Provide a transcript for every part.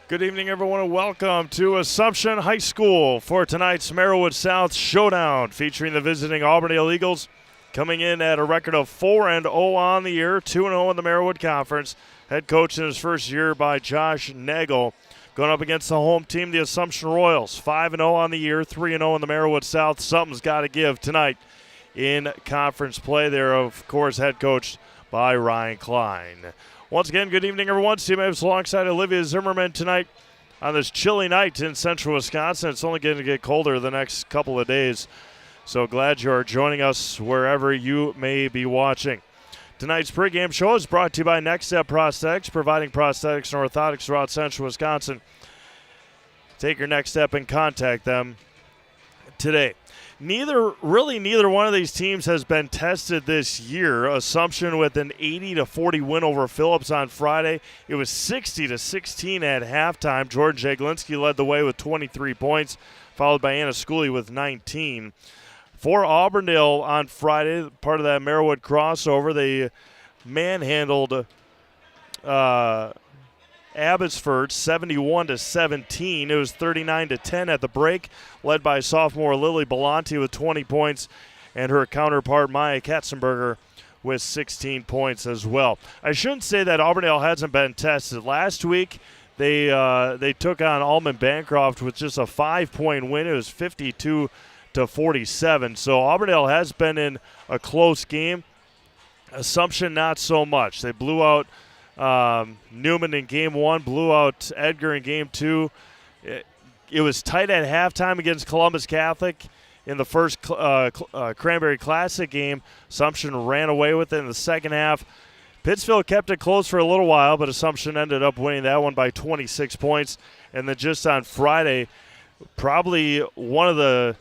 Good evening, everyone, and welcome to Assumption High School for tonight's Merrillwood South Showdown, featuring the visiting Auburndale Eagles, coming in at a record of 4-0 on the year, 2-0 in the Merrillwood Conference. Head coach in his first year by Josh Nagel, going up against the home team, the Assumption Royals, 5-0 on the year, 3-0 in the Merrillwood South. Something's got to give tonight in conference play. There, of course, head coached by Ryan Klein. Once again, good evening, everyone. Steve Mavs alongside Olivia Zimmerman tonight on this chilly night in central Wisconsin. It's only going to get colder the next couple of days, so glad you are joining us wherever you may be watching. Tonight's pregame show is brought to you by Next Step Prosthetics, providing prosthetics and orthotics throughout central Wisconsin. Take your next step and contact them today. Neither one of these teams has been tested this year. Assumption with an 80-40 win over Phillips on Friday. It was 60-16 at halftime. Jordan Jaglinski led the way with 23 points, followed by Anna Schooley with 19. For Auburndale on Friday, part of that Merrillwood crossover, they manhandled Abbotsford 71-17. It was 39-10 at the break, led by sophomore Lily Belanti with 20 points and her counterpart Maya Katzenberger with 16 points as well. I shouldn't say that Auburndale hasn't been tested. Last week they took on Almond Bancroft with just a 5-point win. It was 52-47. So Auburndale has been in a close game. Assumption not so much. They blew out Newman in game one, blew out Edgar in game two. It was tight at halftime against Columbus Catholic in the first Cranberry Classic game. Assumption ran away with it in the second half. Pittsfield kept it close for a little while, but Assumption ended up winning that one by 26 points. And then just on Friday, probably one of the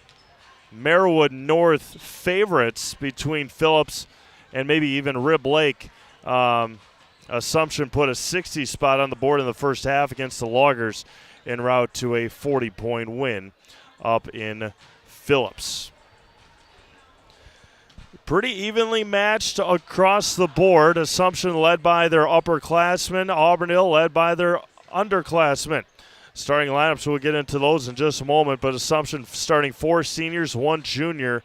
Merrillwood North favorites between Phillips and maybe even Rib Lake. Assumption put a 60 spot on the board in the first half against the Loggers en route to a 40-point win up in Phillips. Pretty evenly matched across the board. Assumption led by their upperclassmen. Auburndale led by their underclassmen. Starting lineups, we'll get into those in just a moment, but Assumption starting 4 seniors, 1 junior.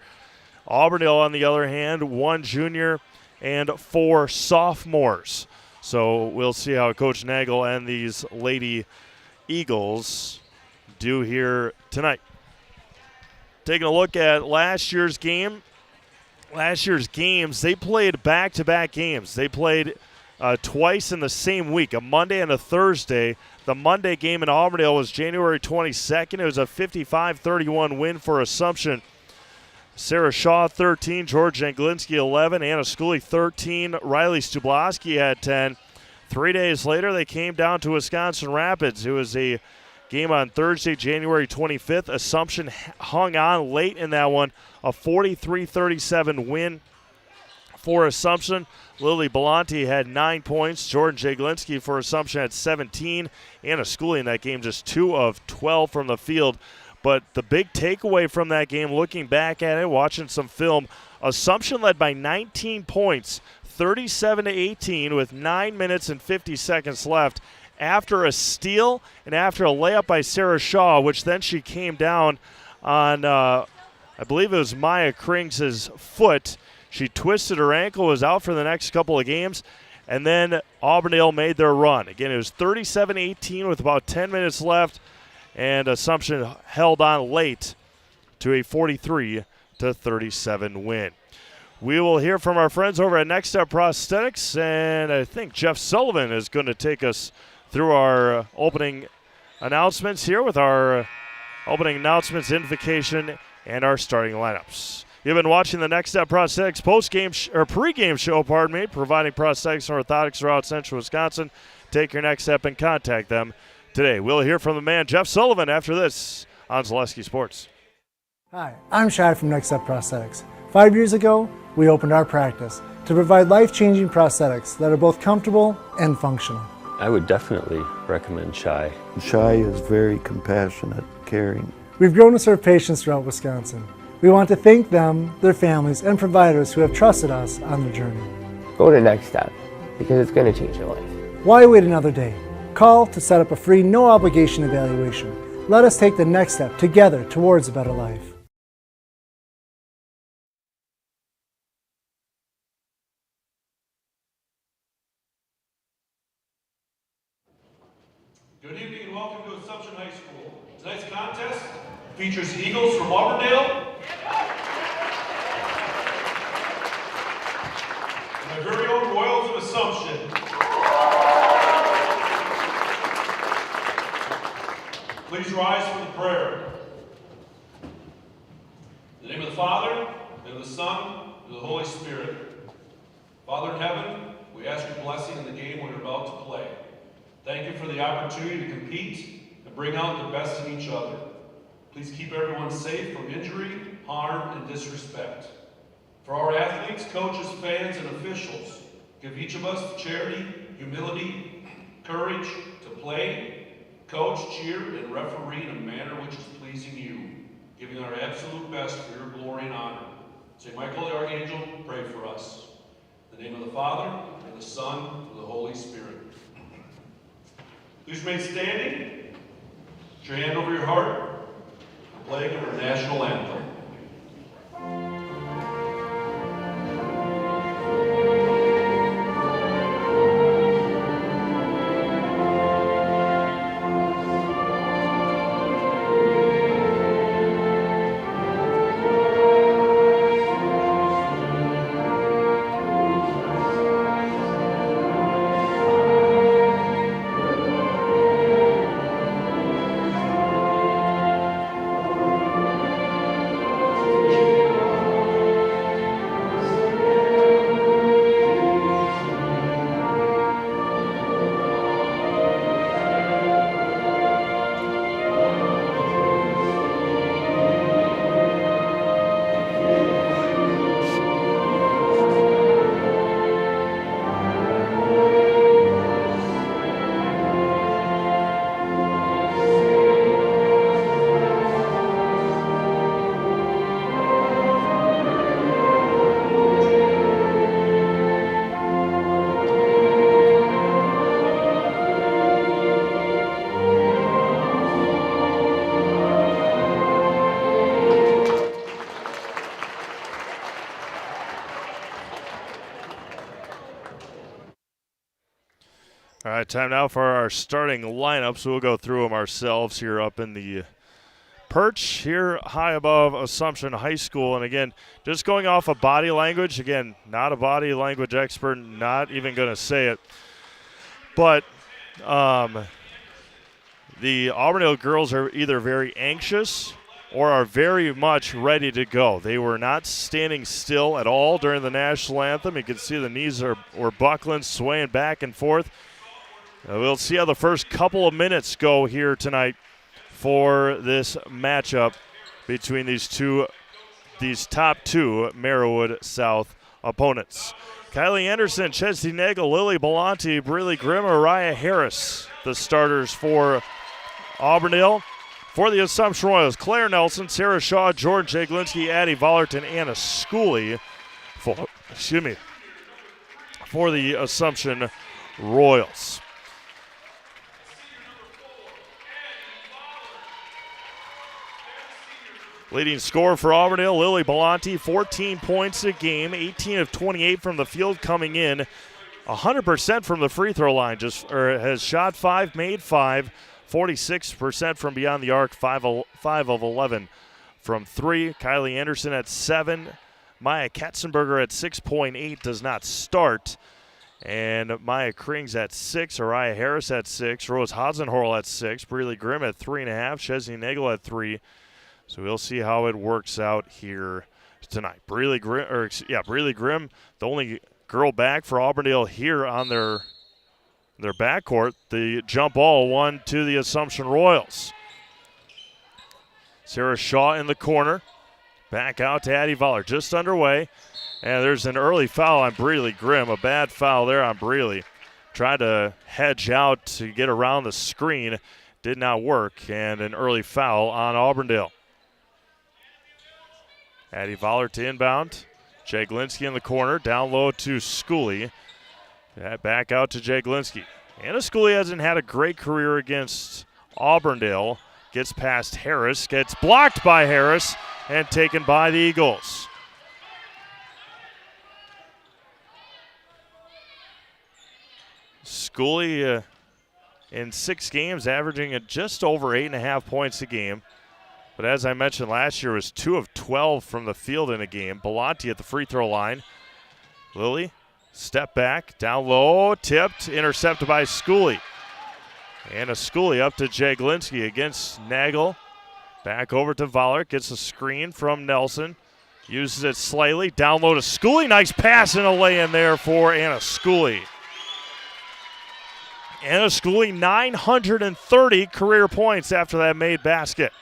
Auburndale, on the other hand, 1 junior and 4 sophomores. So we'll see how Coach Nagel and these Lady Eagles do here tonight. Taking a look at last year's games, they played back-to-back games. They played twice in the same week, a Monday and a Thursday. The Monday game in Auburndale was January 22nd. It was a 55-31 win for Assumption. Sarah Shaw, 13. George Janglinski, 11. Anna Schooley, 13. Riley Stubloski had 10. 3 days later, they came down to Wisconsin Rapids. It was a game on Thursday, January 25th. Assumption hung on late in that one. A 43-37 win for Assumption. Lily Belanti had 9 points. Jordan Jaglinski for Assumption had 17. Anna Schooley in that game just 2 of 12 from the field. But the big takeaway from that game, looking back at it, watching some film, Assumption led by 19 points, 37-18 with 9 minutes and 50 seconds left after a steal and after a layup by Sarah Shaw, which then she came down on, I believe it was Maya Krings' foot. She twisted her ankle, was out for the next couple of games, and then Auburndale made their run. Again, it was 37-18 with about 10 minutes left. And Assumption held on late to a 43-37 win. We will hear from our friends over at Next Step Prosthetics, and I think Jeff Sullivan is going to take us through our opening announcements here with our opening announcements, invocation, and our starting lineups. You've been watching the Next Step Prosthetics pregame show, providing prosthetics and orthotics throughout central Wisconsin. Take your next step and contact them today. We'll hear from the man, Jeff Sullivan, after this on Zaleski Sports. Hi, I'm Shai from Next Step Prosthetics. 5 years ago, we opened our practice to provide life-changing prosthetics that are both comfortable and functional. I would definitely recommend Shai. Shai is very compassionate, caring. We've grown to serve patients throughout Wisconsin. We want to thank them, their families, and providers who have trusted us on their journey. Go to Next Step, because it's going to change your life. Why wait another day? Call to set up a free, no-obligation evaluation. Let us take the next step together towards a better life. Good evening and welcome to Assumption High School. Tonight's contest features the Eagles from Auburndale and our very own Royals of Assumption. Please rise for the prayer. In the name of the Father, and of the Son, and of the Holy Spirit. Father in heaven, we ask your blessing in the game we're about to play. Thank you for the opportunity to compete and bring out the best in each other. Please keep everyone safe from injury, harm, and disrespect. For our athletes, coaches, fans, and officials, give each of us the charity, humility, courage to play, coach, cheer, and referee in a manner which is pleasing you, giving our absolute best for your glory and honor. St. Michael the Archangel, pray for us. In the name of the Father, and the Son, and the Holy Spirit. Please remain standing. Put your hand over your heart. And playing our national anthem. All right, time now for our starting lineups. We'll go through them ourselves here up in the perch here high above Assumption High School. And again, just going off of body language, again, not a body language expert, not even going to say it. But the Auburndale girls are either very anxious or are very much ready to go. They were not standing still at all during the national anthem. You can see the knees were buckling, swaying back and forth. We'll see how the first couple of minutes go here tonight for this matchup between these top two Merriwood South opponents. Kylie Anderson, Chesney Nagel, Lily Belanti, Briley Grimm, Mariah Harris, the starters for Auburndale. For the Assumption Royals, Claire Nelson, Sarah Shaw, George Jaglinski, Addie Vollert, and Anna Schooley for the Assumption Royals. Leading scorer for Auburndale, Lily Belanti, 14 points a game, 18 of 28 from the field coming in, 100% from the free throw line, has shot 5, made 5, 46% from beyond the arc, 5 of 11 from 3. Kylie Anderson at 7, Maya Katzenberger at 6.8 does not start, and Maya Krings at 6, Ariah Harris at 6, Rose Hasenhorl at 6, Breely Grimm at 3.5, Chesney Nagel at 3. So we'll see how it works out here tonight. Breely Grimm, the only girl back for Auburndale here on their backcourt. The jump ball won to the Assumption Royals. Sarah Shaw in the corner. Back out to Addie Voller, just underway. And there's an early foul on Breely Grimm, a bad foul there on Breely. Tried to hedge out to get around the screen. Did not work, and an early foul on Auburndale. Addie Voller to inbound. Jaglinski in the corner. Down low to Schooley. Back out to Jaglinski. Anasculi hasn't had a great career against Auburndale. Gets past Harris, gets blocked by Harris, and taken by the Eagles. Schooley in 6 games averaging at just over 8.5 points a game. But as I mentioned last year, was 2 of 12 from the field in a game. Belanti at the free throw line. Lilly, step back, down low, tipped, intercepted by Schooley. And a Schooley up to Jaglinski against Nagel. Back over to Vollert, gets a screen from Nelson. Uses it slightly, down low to Schooley. Nice pass and a lay-in there for Schooley. Schooley 930 career points after that made basket.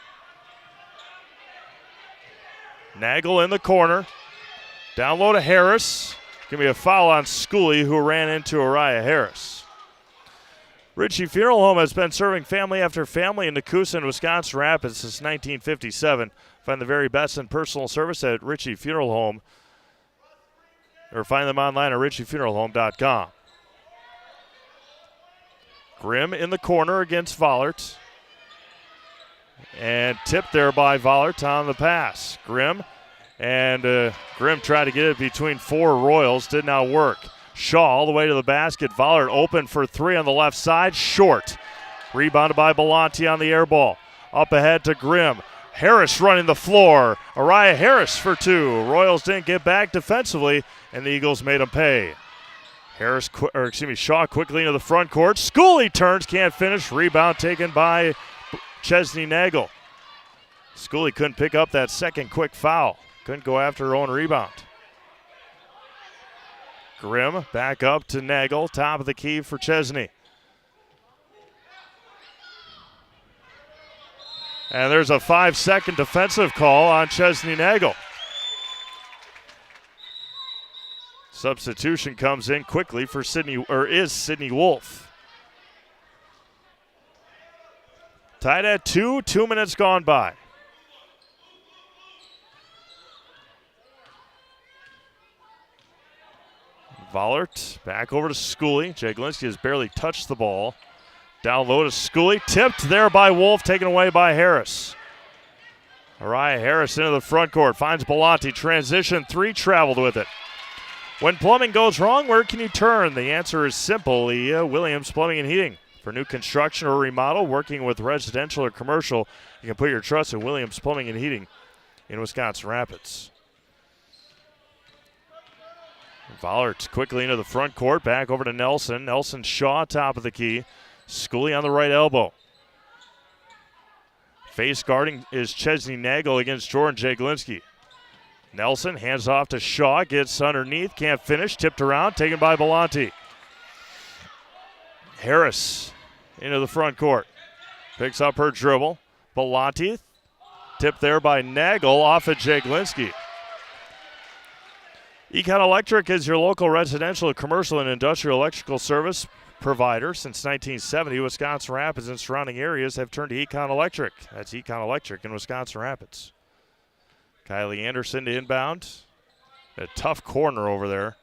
Nagel in the corner. Down low to Harris. Give me a foul on Schooley, who ran into Uriah Harris. Ritchie Funeral Home has been serving family after family in Nakusa and Wisconsin Rapids since 1957. Find the very best in personal service at Ritchie Funeral Home, or find them online at ritchiefuneralhome.com. Grimm in the corner against Vollert. And tipped there by Vollert on the pass. Grimm tried to get it between 4 Royals, did not work. Shaw all the way to the basket. Vollert open for 3 on the left side, short. Rebounded by Belanti on the air ball. Up ahead to Grimm. Harris running the floor. Uriah Harris for 2. Royals didn't get back defensively, and the Eagles made them pay. Shaw quickly into the front court. Schooley turns, can't finish. Rebound taken by Chesney Nagel. Schooley couldn't pick up that second quick foul. Couldn't go after her own rebound. Grimm back up to Nagel, top of the key for Chesney. And there's a 5-second defensive call on Chesney Nagel. Substitution comes in quickly for Sydney Wolf. Tied at 2, 2 minutes gone by. Vollert back over to Schooley. Jaglinski has barely touched the ball. Down low to Schooley. Tipped there by Wolf, taken away by Harris. Uriah Harris into the front court. Finds Belanti. Transition 3, traveled with it. When plumbing goes wrong, where can you turn? The answer is simple. Williams Plumbing and Heating. For new construction or remodel, working with residential or commercial, you can put your trust in Williams Plumbing and Heating in Wisconsin Rapids. Vollert quickly into the front court, back over to Nelson. Nelson Shaw, top of the key. Schooley on the right elbow. Face guarding is Chesney Nagel against Jordan Jaglinski. Nelson hands off to Shaw, gets underneath, can't finish, tipped around, taken by Belanti. Harris into the front court. Picks up her dribble. Belanti, tipped there by Nagel off of Jaglinski. Econ Electric is your local residential, commercial, and industrial electrical service provider. Since 1970, Wisconsin Rapids and surrounding areas have turned to Econ Electric. That's Econ Electric in Wisconsin Rapids. Kylie Anderson to inbound. A tough corner over there.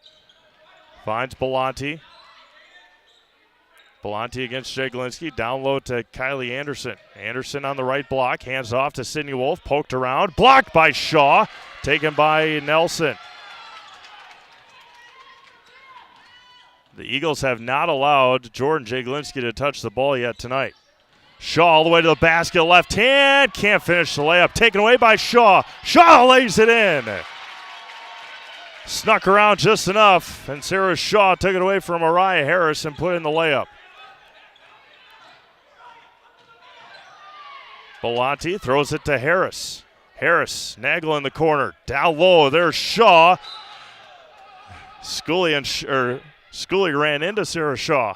Finds Belanti. Belanti against Jaglinski. Down low to Kylie Anderson. Anderson on the right block. Hands off to Sydney Wolf. Poked around. Blocked by Shaw. Taken by Nelson. The Eagles have not allowed Jordan Jaglinski to touch the ball yet tonight. Shaw all the way to the basket, left hand, can't finish the layup. Taken away by Shaw. Shaw lays it in. Snuck around just enough, and Sarah Shaw took it away from Uriah Harris and put in the layup. Belanti throws it to Harris. Harris, Nagel in the corner. Down low, there's Shaw. Schooley ran into Sarah Shaw.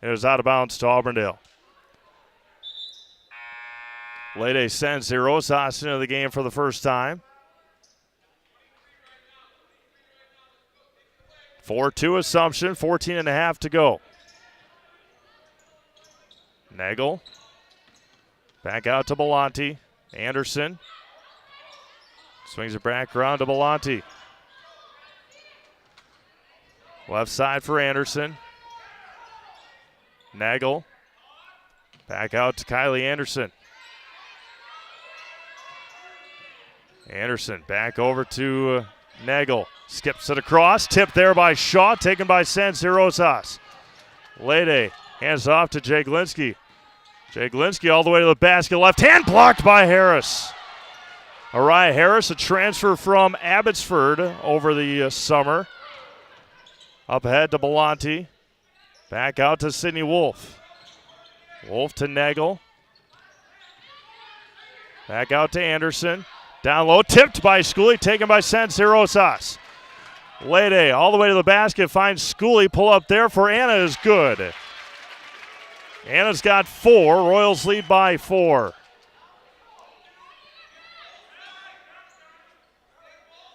It was out of bounds to Auburndale. Lede sends Rosas into the game for the first time. 4-2 Assumption, 14.5 to go. Nagel. Back out to Belanti. Anderson. Swings it back around to Belanti. Left side for Anderson. Nagel. Back out to Kylie Anderson. Anderson back over to Nagel. Skips it across. Tipped there by Shaw. Taken by Sansi-Rosas. Lede hands off to Jaglinski. Jaglinski all the way to the basket. Left hand blocked by Harris. Araya Harris, a transfer from Abbotsford over the summer. Up ahead to Belanti. Back out to Sydney Wolf. Wolf to Nagel. Back out to Anderson. Down low, tipped by Schooley, taken by Sansi-Rosas. Lede all the way to the basket, finds Schooley. Pull up there for Anna is good. Anna's got 4. Royals lead by 4.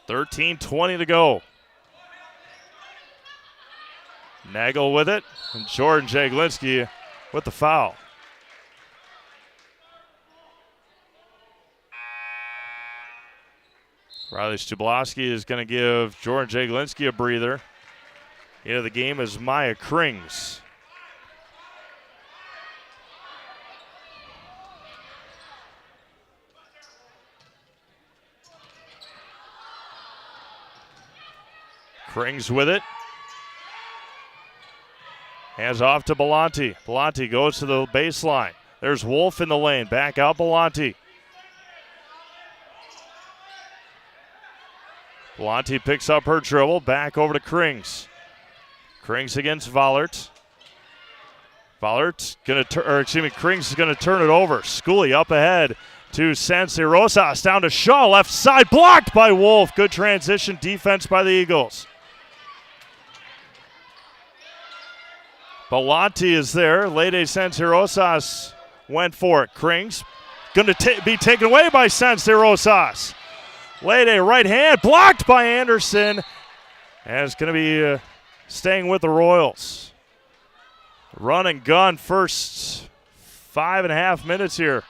13:20 to go. Nagel with it, and Jordan Jaglinski with the foul. Riley Stublowski is going to give Jordan Jaglinski a breather. Into the game is Maya Krings. Krings with it. Hands off to Belanti. Belanti goes to the baseline. There's Wolf in the lane. Back out Belanti. Belanti picks up her dribble. Back over to Krings. Krings against Vollert. Krings is gonna turn it over. Schooley up ahead to Sansi-Rosas. Down to Shaw, left side, blocked by Wolf. Good transition defense by the Eagles. Belanti is there. Lede Sansi-Rosas went for it. Krings gonna be taken away by Sansi-Rosas. Lede right hand, blocked by Anderson. And it's going to be staying with the Royals. Run and gun first 5.5 minutes here.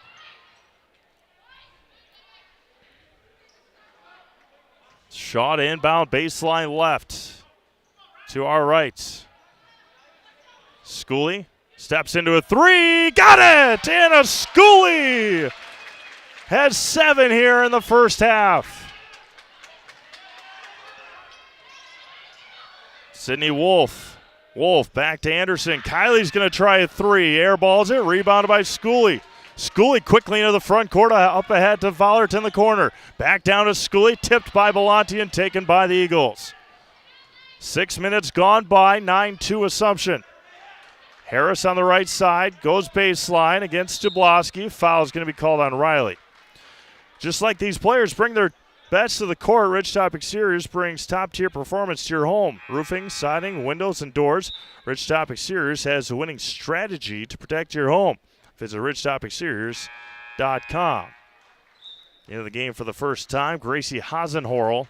Shaw to inbound, baseline left to our right. Schooley steps into a 3, got it! Anna Schooley has 7 here in the first half. Sydney Wolf. Wolf back to Anderson. Kylie's going to try a 3. Airballs it. Rebounded by Schooley. Schooley quickly into the front court. Up ahead to Vollert in the corner. Back down to Schooley. Tipped by Belanti and taken by the Eagles. 6 minutes gone by. 9-2 Assumption. Harris on the right side. Goes baseline against Jablowski. Foul is going to be called on Riley. Just like these players bring their best to the court, Ridgetop Exteriors brings top-tier performance to your home. Roofing, siding, windows, and doors. Ridgetop Exteriors has a winning strategy to protect your home. Visit ridgetopexteriors.com. Into the game for the first time, Gracie Hasenhorl.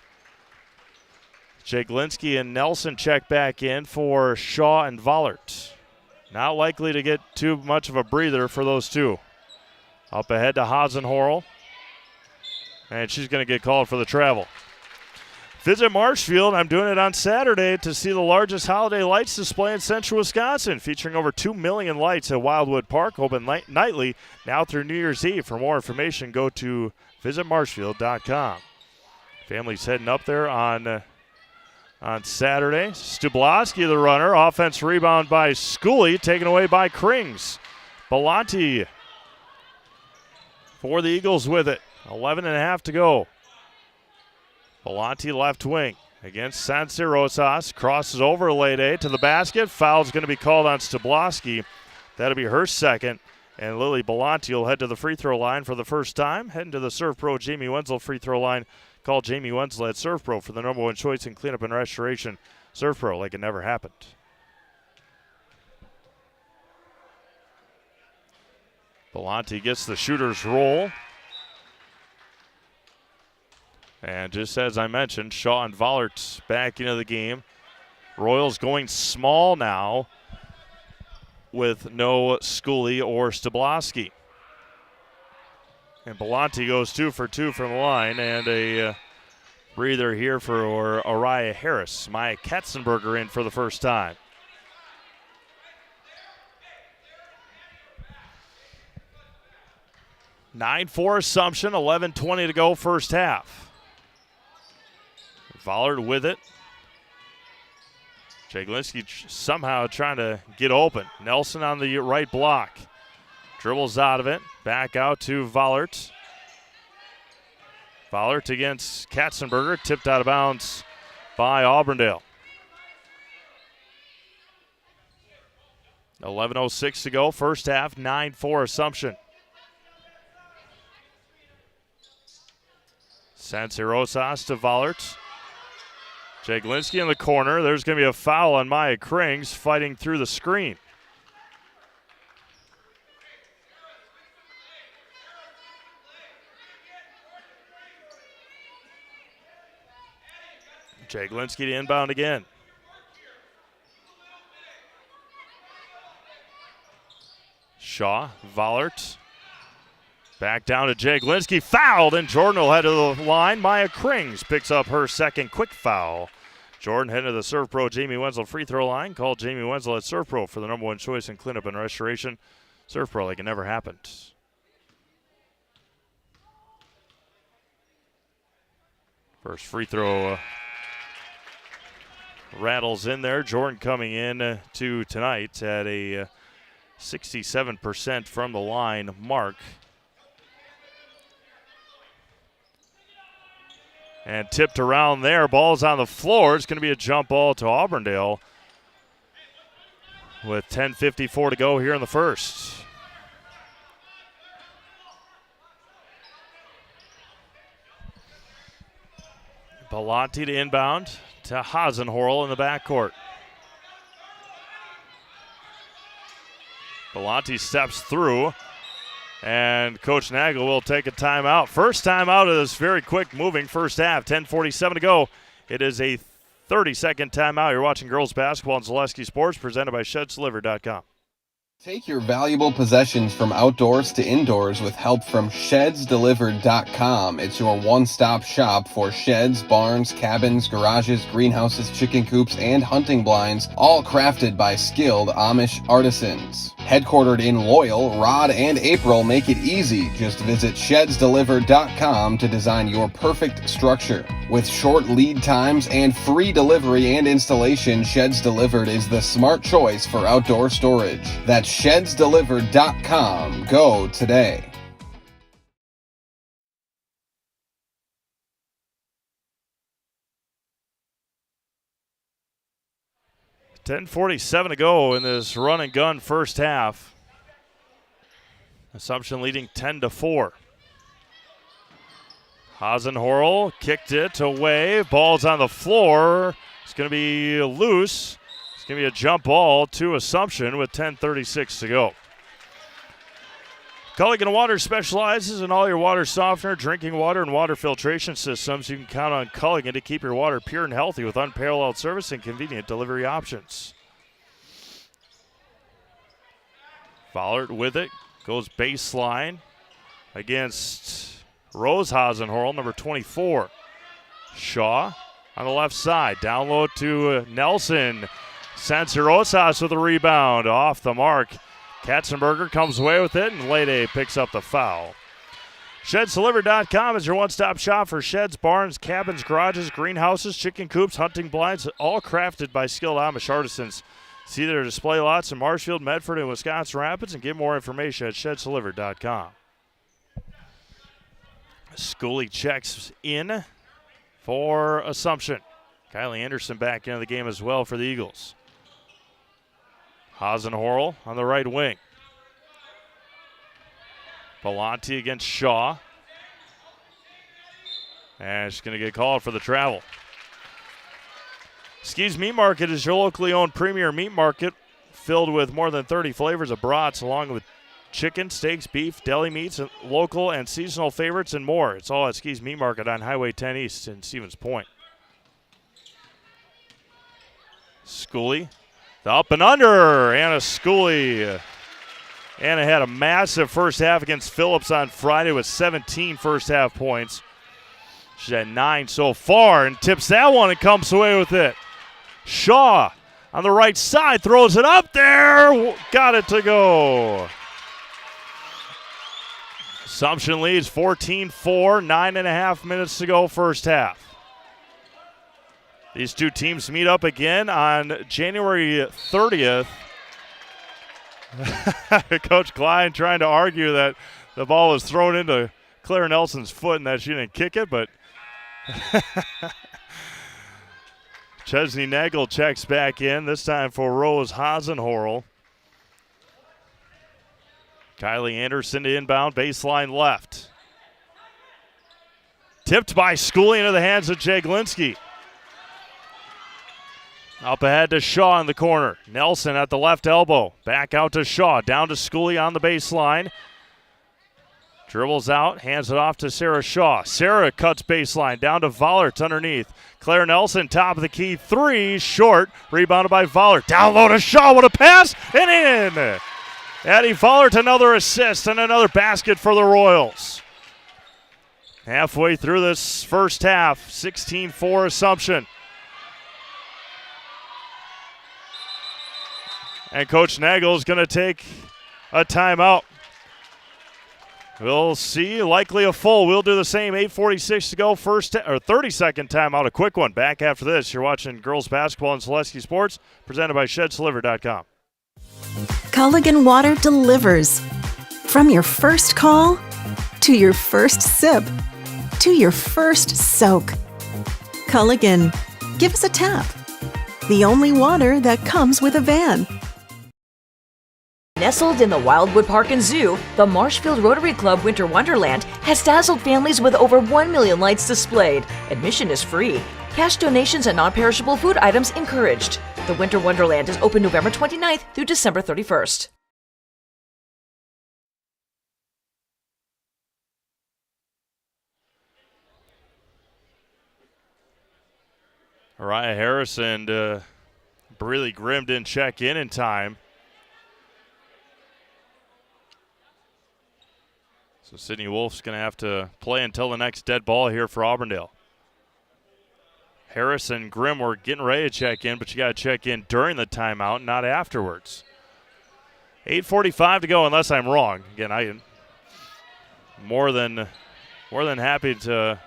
Jaglinski and Nelson check back in for Shaw and Vollert. Not likely to get too much of a breather for those two. Up ahead to Hasenhorl. And she's going to get called for the travel. Visit Marshfield. I'm doing it on Saturday to see the largest holiday lights display in central Wisconsin, featuring over 2 million lights at Wildwood Park, open nightly now through New Year's Eve. For more information, go to visitmarshfield.com. Family's heading up there on Saturday. Stublowski, the runner. Offense rebound by Schooley, taken away by Krings. Belanti for the Eagles with it. 11.5 to go. Belanti left wing against Sansi-Rosas. Crosses over Lede to the basket. Foul's going to be called on Stublowski. That'll be her second. And Lily Belanti will head to the free throw line for the first time. Heading to the Serve Pro Jamie Wenzel free throw line. Call Jamie Wenzel at Serve Pro for the #1 choice in cleanup and restoration. Serve Pro like it never happened. Belanti gets the shooter's roll. And just as I mentioned, Shaw and Vollert back into the game. Royals going small now with no Schooley or Stublowski. And Belanti goes 2 for 2 from the line, and a breather here for Araya Harris. Maya Katzenberger in for the first time. 9-4 Assumption, 11:20 to go first half. Vollard with it. Jaglinski somehow trying to get open. Nelson on the right block. Dribbles out of it. Back out to Vollert. Vollert against Katzenberger. Tipped out of bounds by Auburndale. 11:06 to go first half. 9-4 Assumption. Sansi Rosas to Vollert. Jaglinski in the corner. There's going to be a foul on Maya Krings fighting through the screen. Jaglinski to inbound again. Shaw, Vollert. Back down to Jaglinski, fouled, and Jordan will head to the line. Maya Krings picks up her second quick foul. Jordan headed to the Serve Pro Jamie Wenzel free throw line. Call Jamie Wenzel at Serve Pro for the #1 choice in cleanup and restoration. Serve Pro like it never happened. First free throw rattles in there. Jordan coming in to tonight at a 67% from the line mark. And tipped around there. Ball's on the floor. It's going to be a jump ball to Auburndale with 10:54 to go here in the first. Bellotti to inbound to Hasenhorl in the backcourt. Bellotti steps through. And Coach Nagel will take a timeout. First timeout of this very quick moving first half. 10:47 to go. It is a 30-second timeout. You're watching girls basketball on Zaleski Sports, presented by ShedsDelivered.com. Take your valuable possessions from outdoors to indoors with help from ShedsDelivered.com. It's your one-stop shop for sheds, barns, cabins, garages, greenhouses, chicken coops, and hunting blinds, all crafted by skilled Amish artisans. Headquartered in Loyal, Rod and April make it easy. Just visit ShedsDelivered.com to design your perfect structure. With short lead times and free delivery and installation, Sheds Delivered is the smart choice for outdoor storage. That's ShedsDelivered.com. Go today. $10:47 to go in this run and gun first half. Assumption leading 10-4. Hasenhorl kicked it away. Ball's on the floor. It's going to be loose. It's going to be a jump ball to Assumption with 10:36 to go. Culligan Water specializes in all your water softener, drinking water, and water filtration systems. You can count on Culligan to keep your water pure and healthy with unparalleled service and convenient delivery options. Vollert with it. Goes baseline against Rose Hasenhorl, number 24. Shaw on the left side. Down low to Nelson. Sancerosas with a rebound. Off the mark. Katzenberger comes away with it, and Lede picks up the foul. ShedsDelivered.com is your one-stop shop for sheds, barns, cabins, garages, greenhouses, chicken coops, hunting blinds, all crafted by skilled Amish artisans. See their display lots in Marshfield, Medford, and Wisconsin Rapids, and get more information at ShedsDelivered.com. Schooley checks in for Assumption. Kylie Anderson back into the game as well for the Eagles. Hasenhorl on the right wing. Bellotti against Shaw. And she's going to get called for the travel. Ski's Meat Market is your locally owned premier meat market filled with more than 30 flavors of brats along with chicken, steaks, beef, deli meats, and local and seasonal favorites, and more. It's all at Ski's Meat Market on Highway 10 East in Stevens Point. Schooley. The up and under, Anna Schooley. Anna had a massive first half against Phillips on Friday with 17 first half points. She's at 9 so far and tips that one and comes away with it. Shaw on the right side throws it up there. Got it to go. Assumption leads 14-4, 9.5 minutes to go first half. These two teams meet up again on January 30th. Coach Klein trying to argue that the ball was thrown into Claire Nelson's foot and that she didn't kick it, but Chesney Nagel checks back in, this time for Rose Hasenhorl. Kylie Anderson to inbound, baseline left. Tipped by Schooley into the hands of Jaglinski. Up ahead to Shaw in the corner. Nelson at the left elbow. Back out to Shaw. Down to Schooley on the baseline. Dribbles out, hands it off to Sarah Shaw. Sarah cuts baseline. Down to Vollert underneath. Claire Nelson, top of the key. Three, short. Rebounded by Vollert. Down low to Shaw. What a pass! And in! Addie Vollert, another assist and another basket for the Royals. Halfway through this first half, 16-4 Assumption. And Coach Nagel is going to take a timeout. We'll see, likely a full. We'll do the same, 8:46 to go, 30-second timeout, a quick one. Back after this, you're watching girls basketball on Selesky Sports, presented by ShedsDeliver.com. Culligan Water delivers. From your first call, to your first sip, to your first soak. Culligan, give us a tap. The only water that comes with a van. Nestled in the Wildwood Park and Zoo, the Marshfield Rotary Club Winter Wonderland has dazzled families with over 1 million lights displayed. Admission is free. Cash donations and non-perishable food items encouraged. The Winter Wonderland is open November 29th through December 31st. Mariah Harris and Breely Grimm didn't check in time. So Sydney Wolf's going to have to play until the next dead ball here for Auburndale. Harris and Grimm were getting ready to check in, but you got to check in during the timeout, not afterwards. 8:45 to go, unless I'm wrong. Again, I am more than happy to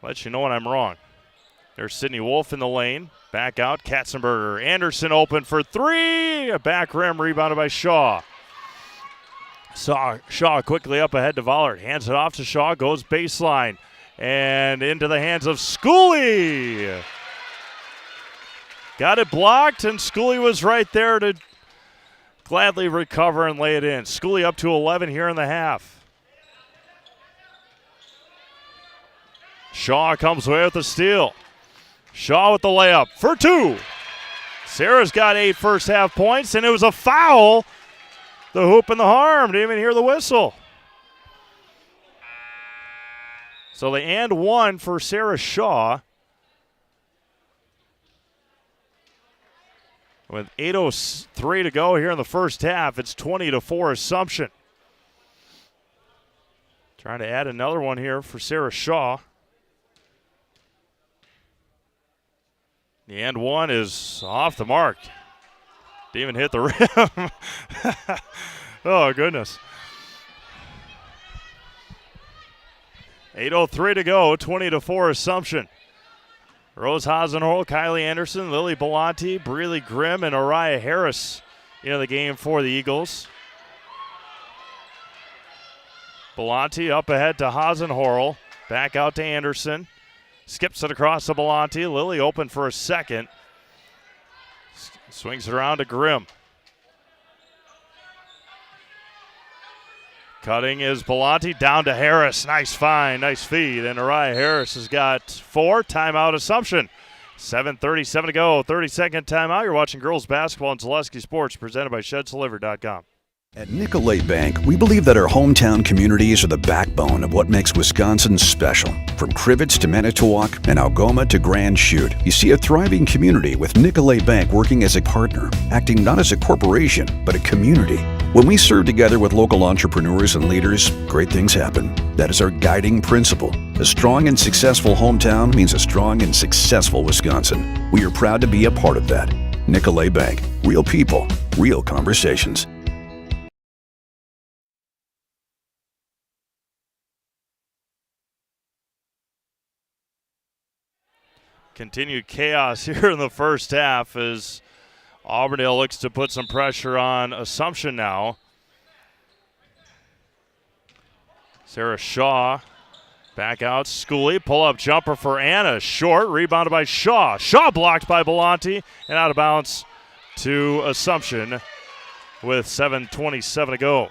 let you know when I'm wrong. There's Sydney Wolf in the lane. Back out, Katzenberger. Anderson open for three. A back rim rebounded by Shaw. Shaw quickly up ahead to Vollert. Hands it off to Shaw, goes baseline. And into the hands of Schooley. Got it blocked, and Schooley was right there to gladly recover and lay it in. Schooley up to 11 here in the half. Shaw comes away with the steal. Shaw with the layup for two. Sarah's got 8 first half points, and it was a foul. The hoop and the harm. Didn't even hear the whistle. So the and one for Sarah Shaw. With 8:03 to go here in the first half, it's 20-4 Assumption. Trying to add another one here for Sarah Shaw. The and one is off the mark. Didn't even hit the rim. Oh, goodness. 8:03 to go, 20-4 Assumption. Rose Hasenhorl, Kylie Anderson, Lily Belanti, Breely Grimm, and Mariah Harris into the game for the Eagles. Belanti up ahead to Hasenhorl. Back out to Anderson. Skips it across to Belanti. Lily open for a second. Swings it around to Grimm. Cutting is Belanti down to Harris. Nice find, nice feed. And Mariah Harris has got 4. Timeout Assumption. 7:37 to go. 30-second timeout. You're watching girls basketball on Selesky Sports, presented by ShedsDeliver.com. At Nicolay Bank, we believe that our hometown communities are the backbone of what makes Wisconsin special. From Crivets to Manitowoc and Algoma to Grand Chute, you see a thriving community with Nicolay Bank working as a partner, acting not as a corporation, but a community. When we serve together with local entrepreneurs and leaders, great things happen. That is our guiding principle. A strong and successful hometown means a strong and successful Wisconsin. We are proud to be a part of that. Nicolay Bank. Real people, real conversations. Continued chaos here in the first half as Auburndale looks to put some pressure on Assumption now. Sarah Shaw back out. Schooley, pull-up jumper for Anna. Short, rebounded by Shaw. Shaw blocked by Belanti and out of bounds to Assumption with 7:27 to go.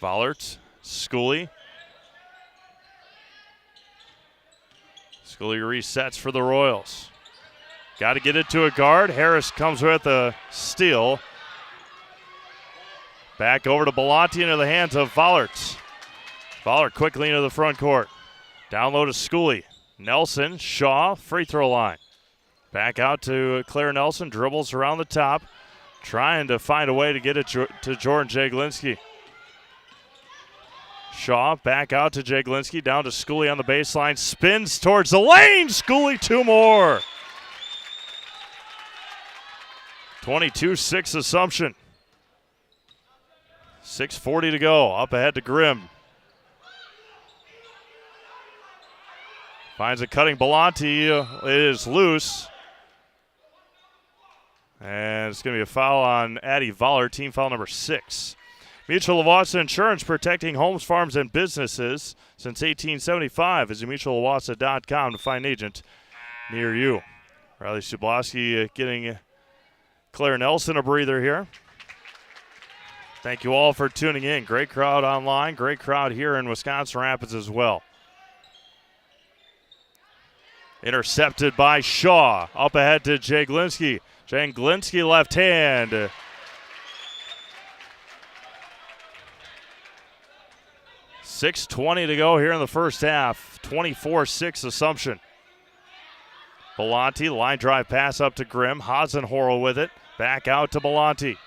Vollert, Schooley. Schooley resets for the Royals. Got to get it to a guard. Harris comes with a steal. Back over to Belanti into the hands of Vollert. Vollert quickly into the front court. Down low to Schooley. Nelson, Shaw, free throw line. Back out to Claire Nelson, dribbles around the top, trying to find a way to get it to Jordan Jaglinski. Shaw back out to Jaglinski, down to Schooley on the baseline, spins towards the lane. Schooley, two more. 22-6 Assumption. 6:40 to go. Up ahead to Grimm. Finds a cutting Belanti. It is loose. And it's going to be a foul on Addie Vollert, team foul number 6. Mutual of Wausau Insurance, protecting homes, farms, and businesses since 1875. Visit mutualofwausau.com to find an agent near you. Riley Subloski getting Claire Nelson a breather here. Thank you all for tuning in. Great crowd online, great crowd here in Wisconsin Rapids as well. Intercepted by Shaw. Up ahead to Jaglinski. Jaglinski left hand. .620 to go here in the first half. 24-6 Assumption. Belanti, line drive pass up to Grimm. Hasenhorl with it. Back out to Belanti.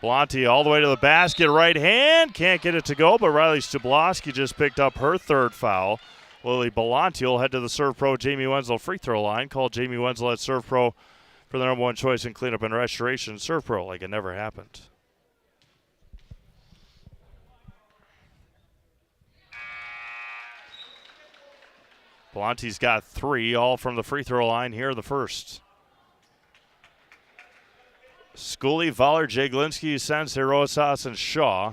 Belanti all the way to the basket. Right hand. Can't get it to go, but Riley Stubloski just picked up her third foul. Lily Belanti will head to the Serve Pro Jamie Wenzel free throw line. Call Jamie Wenzel at Serve Pro for the number one choice in cleanup and restoration. Serve Pro like it never happened. Belanti's got 3, all from the free throw line here, the first. Schooley, Voller, Jaglinski, Sensei, Rosas, and Shaw.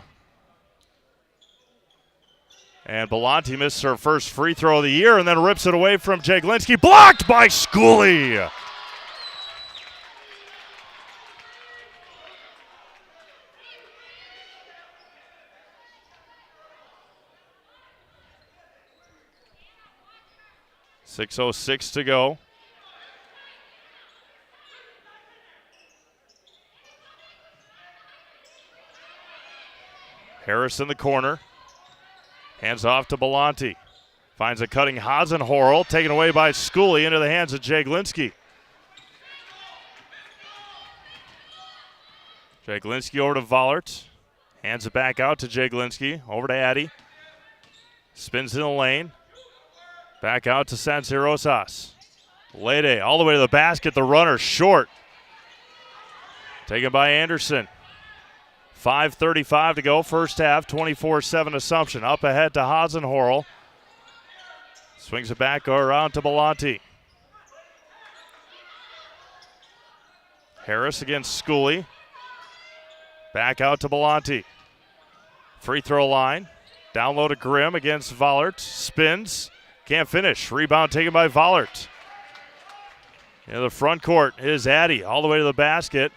And Belanti missed her first free throw of the year and then rips it away from Jaglinski. Blocked by Schooley. .606 to go. Harris in the corner. Hands off to Belanti. Finds a cutting Hasenhorl, taken away by Schooley into the hands of Jaglinski. Jaglinski over to Vollert. Hands it back out to Jaglinski. Over to Addy. Spins in the lane. Back out to Sensei Rosas. Lede all the way to the basket. The runner short. Taken by Anderson. 5:35 to go. First half. 24-7 Assumption. Up ahead to Hasenhorl. Swings it back around to Belanti. Harris against Schooley. Back out to Belanti. Free throw line. Down low to Grimm against Vollert. Spins. Can't finish. Rebound taken by Vollert. In the front court is Addy all the way to the basket.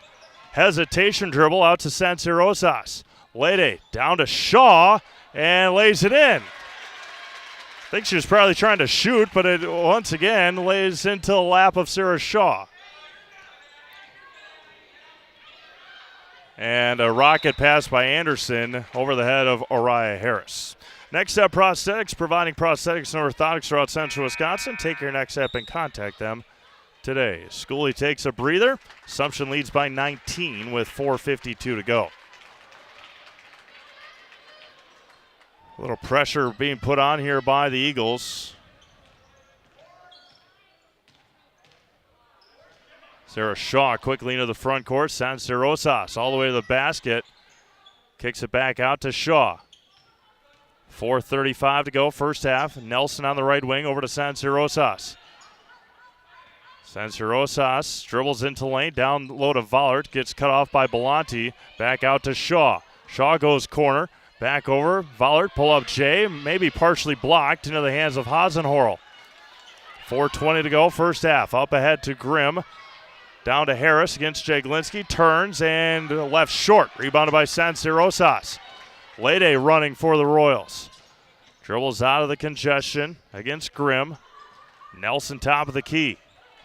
Hesitation dribble out to Sensei Rosas. Lede down to Shaw and lays it in. I think she was probably trying to shoot, but it once again lays into the lap of Sarah Shaw. And a rocket pass by Anderson over the head of Oriah Harris. Next Step Prosthetics, providing prosthetics and orthotics throughout central Wisconsin. Take your next step and contact them today. Schooley takes a breather. Assumption leads by 19 with 4:52 to go. A little pressure being put on here by the Eagles. Sarah Shaw quickly into the front court. San Rosas all the way to the basket. Kicks it back out to Shaw. 4:35 to go, first half. Nelson on the right wing over to San Rosas. San Rosas dribbles into lane, down low to Vollert. Gets cut off by Belanti. Back out to Shaw. Shaw goes corner. Back over. Vollert, pull up Jay. Maybe partially blocked into the hands of Hasenhorl. 4:20 to go, first half. Up ahead to Grimm. Down to Harris against Jaglinski. Turns and left short. Rebounded by San Rosas. Lede running for the Royals. Dribbles out of the congestion against Grimm. Nelson top of the key.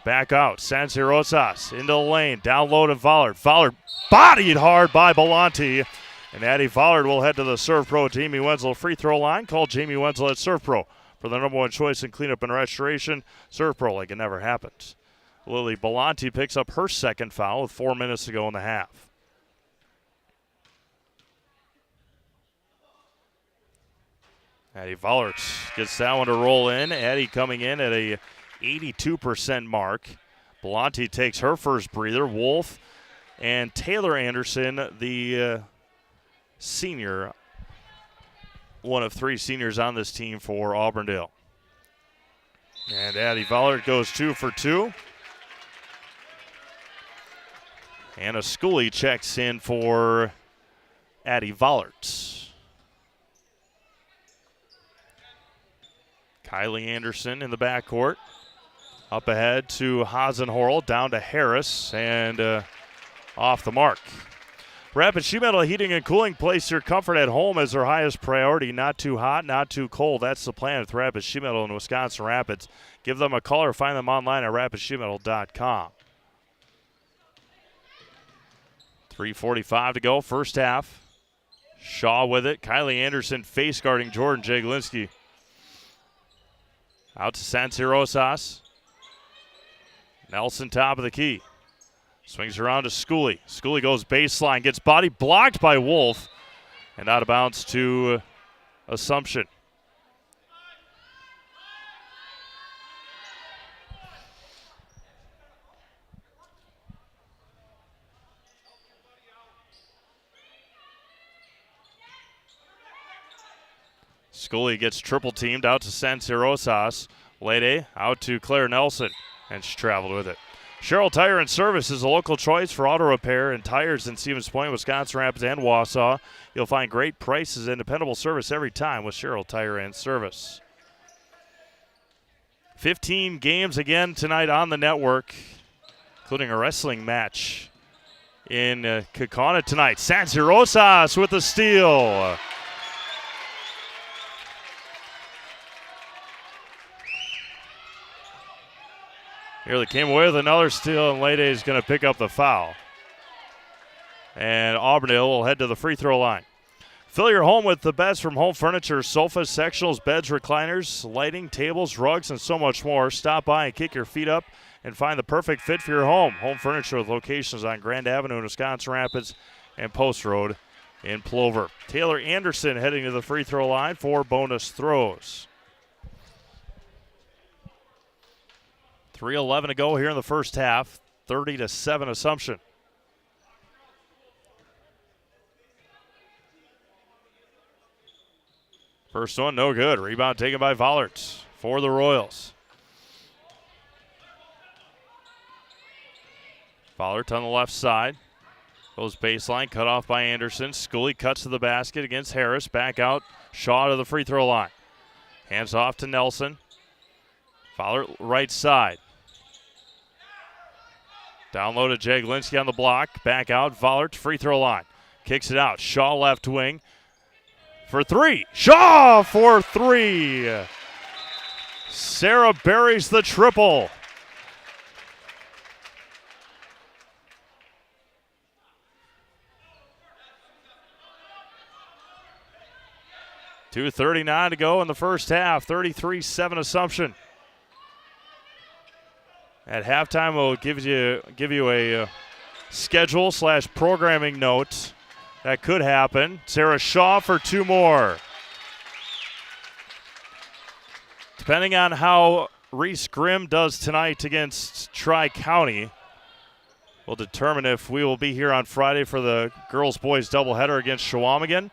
Back out. San Rosas into the lane. Down low to Vollert. Vollert bodied hard by Belanti. And Addie Vollert will head to the Serve Pro Jamie Wenzel free throw line. Call Jamie Wenzel at Serve Pro for the number one choice in cleanup and restoration. Serve Pro like it never happened. Lily Belanti picks up her second foul with 4 minutes to go in the half. Addie Vollert gets that one to roll in. Addie coming in at a 82% mark. Belanti takes her first breather. Wolf and Taylor Anderson, the senior, one of three seniors on this team for Auburndale. And Addie Vollert goes 2 for 2. Anna Scully checks in for Addie Vollert. Kylie Anderson in the backcourt. Up ahead to Hasenhorl, down to Harris, and off the mark. Rapid Sheet Metal Heating and Cooling, place your comfort at home as their highest priority. Not too hot, not too cold. That's the plan with Rapid Sheet Metal in Wisconsin Rapids. Give them a call or find them online at rapidsheetmetal.com. 3:45 to go, first half. Shaw with it. Kylie Anderson face guarding Jordan Jaglinski. Out to San Rosas. Nelson top of the key. Swings around to Schooley. Schooley goes baseline, gets body blocked by Wolf, and out of bounds to Assumption. Schooley gets triple teamed out to San Rosas. Lede out to Claire Nelson, and she traveled with it. Sherrill Tire and Service is a local choice for auto repair and tires in Stevens Point, Wisconsin Rapids, and Wausau. You'll find great prices and dependable service every time with Sherrill Tire and Service. 15 games again tonight on the network, including a wrestling match in Kaukauna tonight. San Rosas with the steal. Here they came away with another steal, and Lede is going to pick up the foul. And Auburndale will head to the free throw line. Fill your home with the best from home furniture, sofas, sectionals, beds, recliners, lighting, tables, rugs, and so much more. Stop by and kick your feet up and find the perfect fit for your home. Home Furniture with locations on Grand Avenue in Wisconsin Rapids and Post Road in Plover. Taylor Anderson heading to the free throw line for bonus throws. 3:11 to go here in the first half. 30-7 Assumption. First one, no good. Rebound taken by Vollert for the Royals. Vollert on the left side. Goes baseline, cut off by Anderson. Schooley cuts to the basket against Harris. Back out, Shaw to the free throw line. Hands off to Nelson. Vollert right side. Down low to Jaglinski on the block. Back out, Vollert, free throw line. Kicks it out. Shaw left wing for three. Shaw for three. Sarah buries the triple. .239 to go in the first half. 33-7 Assumption. At halftime, we'll give you a schedule / programming note that could happen. Sarah Shaw for two more. Depending on how Reese Grimm does tonight against Tri-County, will determine if we will be here on Friday for the girls-boys doubleheader against Shawamigan.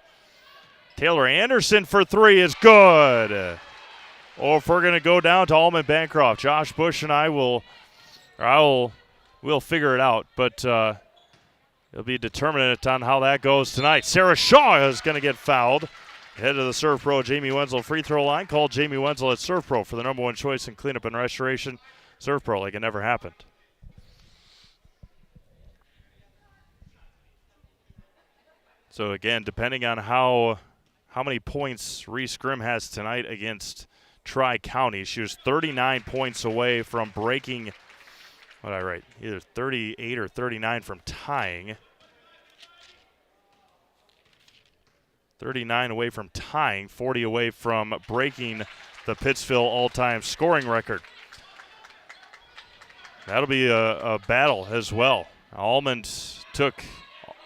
Taylor Anderson for three is good. Or if we're going to go down to Allman Bancroft, Josh Bush and we'll figure it out, but it'll be determinant on how that goes tonight. Sarah Shaw is going to get fouled. Head to the Serve Pro Jamie Wenzel free throw line. Call Jamie Wenzel at Serve Pro for the number one choice in cleanup and restoration. Serve Pro like it never happened. So again, depending on how many points Reese Grimm has tonight against Tri-County, she was 39 points away from breaking, what did I write? Either 38 or 39 from tying. 39 away from tying, 40 away from breaking the Pittsville all-time scoring record. That'll be a battle as well. Almond took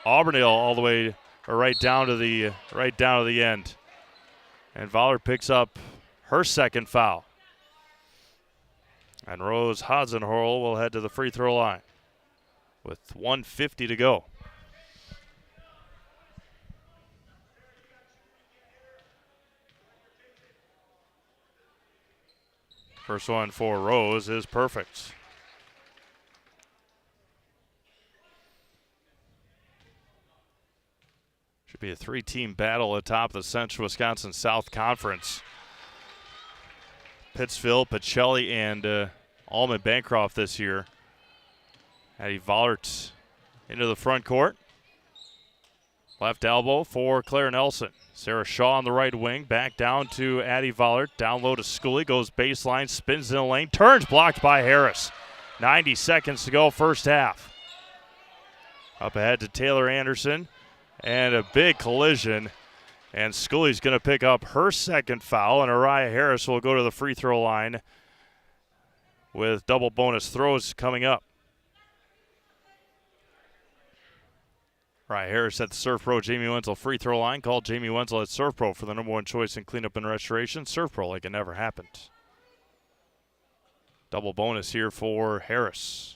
Auburndale all the way, or right down to the end. And Voller picks up her second foul. And Rose Hasenhorl will head to the free throw line with 1:50 to go. First one for Rose is perfect. Should be a three-team battle atop the Central Wisconsin South Conference. Pittsville, Pacelli, and Allman Bancroft this year. Addie Vollert into the front court. Left elbow for Claire Nelson. Sarah Shaw on the right wing. Back down to Addie Vollert. Down low to Schooley. Goes baseline. Spins in the lane. Turns. Blocked by Harris. 90 seconds to go first half. Up ahead to Taylor Anderson. And a big collision. And Schooley's going to pick up her second foul. And Ariah Harris will go to the free throw line with double bonus throws coming up. Right, Harris at the Serve Pro Jamie Wenzel free throw line. Call Jamie Wenzel at Serve Pro for the number one choice in cleanup and restoration. Serve Pro like it never happened. Double bonus here for Harris.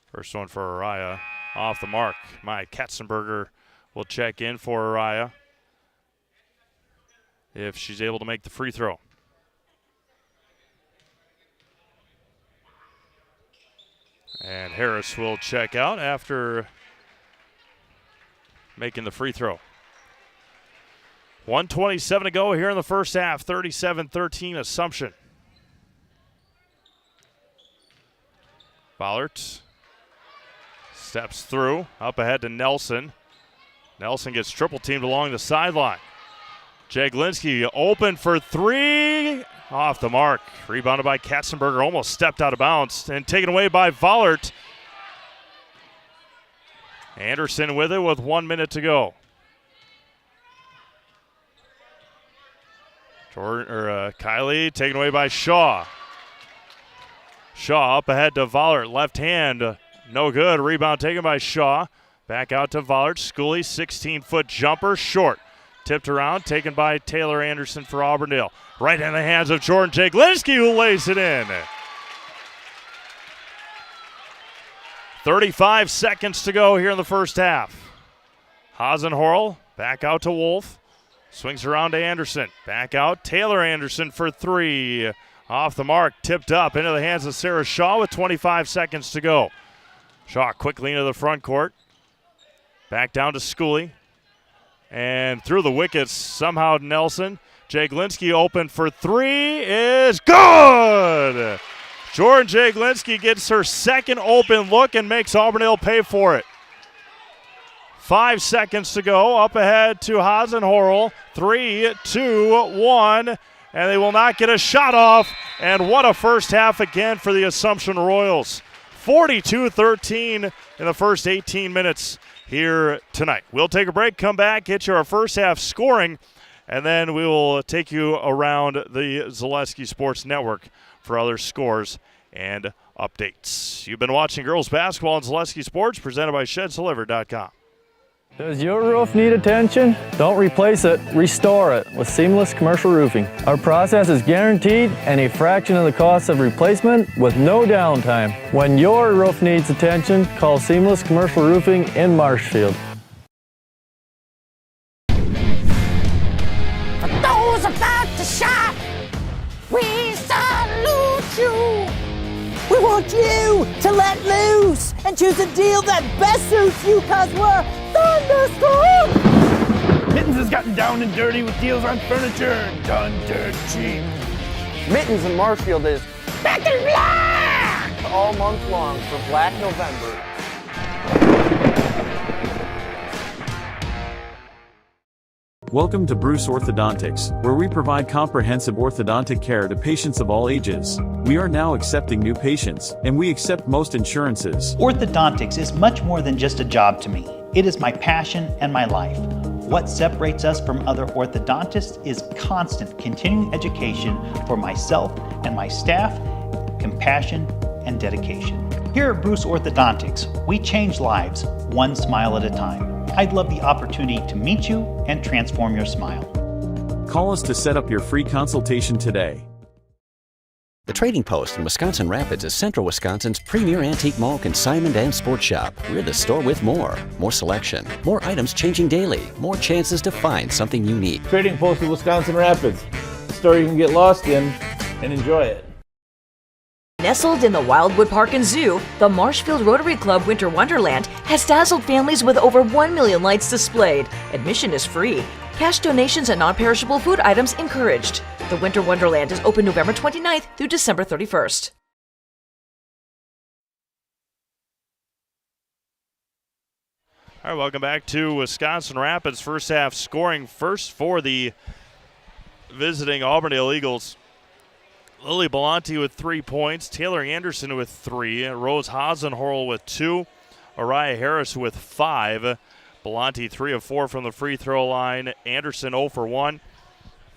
First one for Ariah. Off the mark. Maya Katzenberger will check in for Ariah if she's able to make the free throw. And Harris will check out after making the free throw. 1:27 to go here in the first half. 37-13 Assumption. Bollert steps through. Up ahead to Nelson. Nelson gets triple teamed along the sideline. Jaglinski open for three. Off the mark. Rebounded by Katzenberger. Almost stepped out of bounds. And taken away by Vollert. Anderson with it with 1 minute to go. Kylie taken away by Shaw. Shaw up ahead to Vollert. Left hand. No good. Rebound taken by Shaw. Back out to Vollert. Schooley, 16-foot jumper. Short. Tipped around. Taken by Taylor Anderson for Auburndale. Right in the hands of Jordan Jaglinski, who lays it in. 35 seconds to go here in the first half. Hasenhorl back out to Wolf. Swings around to Anderson. Back out. Taylor Anderson for three. Off the mark. Tipped up into the hands of Sarah Shaw with 25 seconds to go. Shaw quickly into the front court. Back down to Schooley. And through the wickets, somehow Nelson. Jaglinski open for three is good! Jordan Jaglinski gets her second open look and makes Auburndale pay for it. 5 seconds to go. Up ahead to Hasenhorl. 3, 2, 1. And they will not get a shot off. And what a first half again for the Assumption Royals. 42-13 in the first 18 minutes here tonight. We'll take a break, come back, get you our first half scoring, and then we will take you around the Zaleski Sports Network for other scores and updates. You've been watching girls basketball on Zaleski Sports, presented by ShedsDelivered.com. Does your roof need attention? Don't replace it, restore it with Seamless Commercial Roofing. Our process is guaranteed and a fraction of the cost of replacement with no downtime. When your roof needs attention, call Seamless Commercial Roofing in Marshfield. For those about to shop, we salute you. We want you to let loose and choose a deal that best suits you, cause we're Thunderstorm! Mittens has gotten down and dirty with deals on furniture, done dirt cheap. Mittens in Marshfield is back in black! All month long for Black November. Welcome to Bruce Orthodontics, where we provide comprehensive orthodontic care to patients of all ages. We are now accepting new patients, and we accept most insurances. Orthodontics is much more than just a job to me. It is my passion and my life. What separates us from other orthodontists is constant continuing education for myself and my staff, compassion, and dedication. Here at Bruce Orthodontics, we change lives one smile at a time. I'd love the opportunity to meet you and transform your smile. Call us to set up your free consultation today. The Trading Post in Wisconsin Rapids is Central Wisconsin's premier antique mall consignment and sports shop. We're the store with more selection, more items changing daily, more chances to find something unique. Trading Post in Wisconsin Rapids, a store you can get lost in and enjoy it. Nestled in the Wildwood Park and Zoo, the Marshfield Rotary Club Winter Wonderland has dazzled families with over 1 million lights displayed. Admission is free. Cash donations and non-perishable food items encouraged. The Winter Wonderland is open November 29th through December 31st. All right, welcome back to Wisconsin Rapids. First half scoring first for the visiting Auburndale Eagles. Lily Belanti with 3 points, Taylor Anderson with 3, Rose Hasenhorl with 2, Araya Harris with 5. Belanti 3 of 4 from the free throw line, Anderson 0 for 1.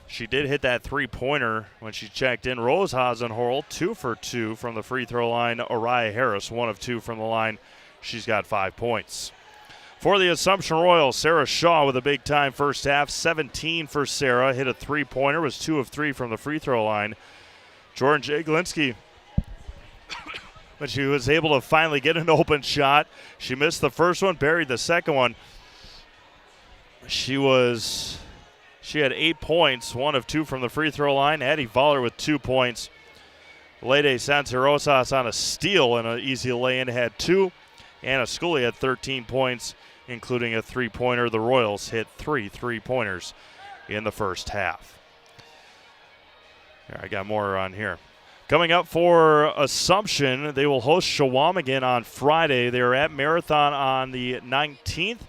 She did hit that three-pointer when she checked in. Rose Hasenhorl 2 for 2 from the free throw line, Araya Harris 1 of 2 from the line. She's got 5 points. For the Assumption Royals, Sarah Shaw with a big-time first half, 17 for Sarah, hit a three-pointer, was 2 of 3 from the free throw line. Jordan Jaglinski, but she was able to finally get an open shot. She missed the first one, buried the second one. She had 8 points, 1 of 2 from the free throw line. Addie Voller with 2 points. Lede Santarosas on a steal and an easy lay-in had 2. Anna Scully had 13 points, including a three-pointer. The Royals hit 3 3-pointers in the first half. I got more on here. Coming up for Assumption, they will host Shawamigan on Friday. They're at Marathon on the 19th.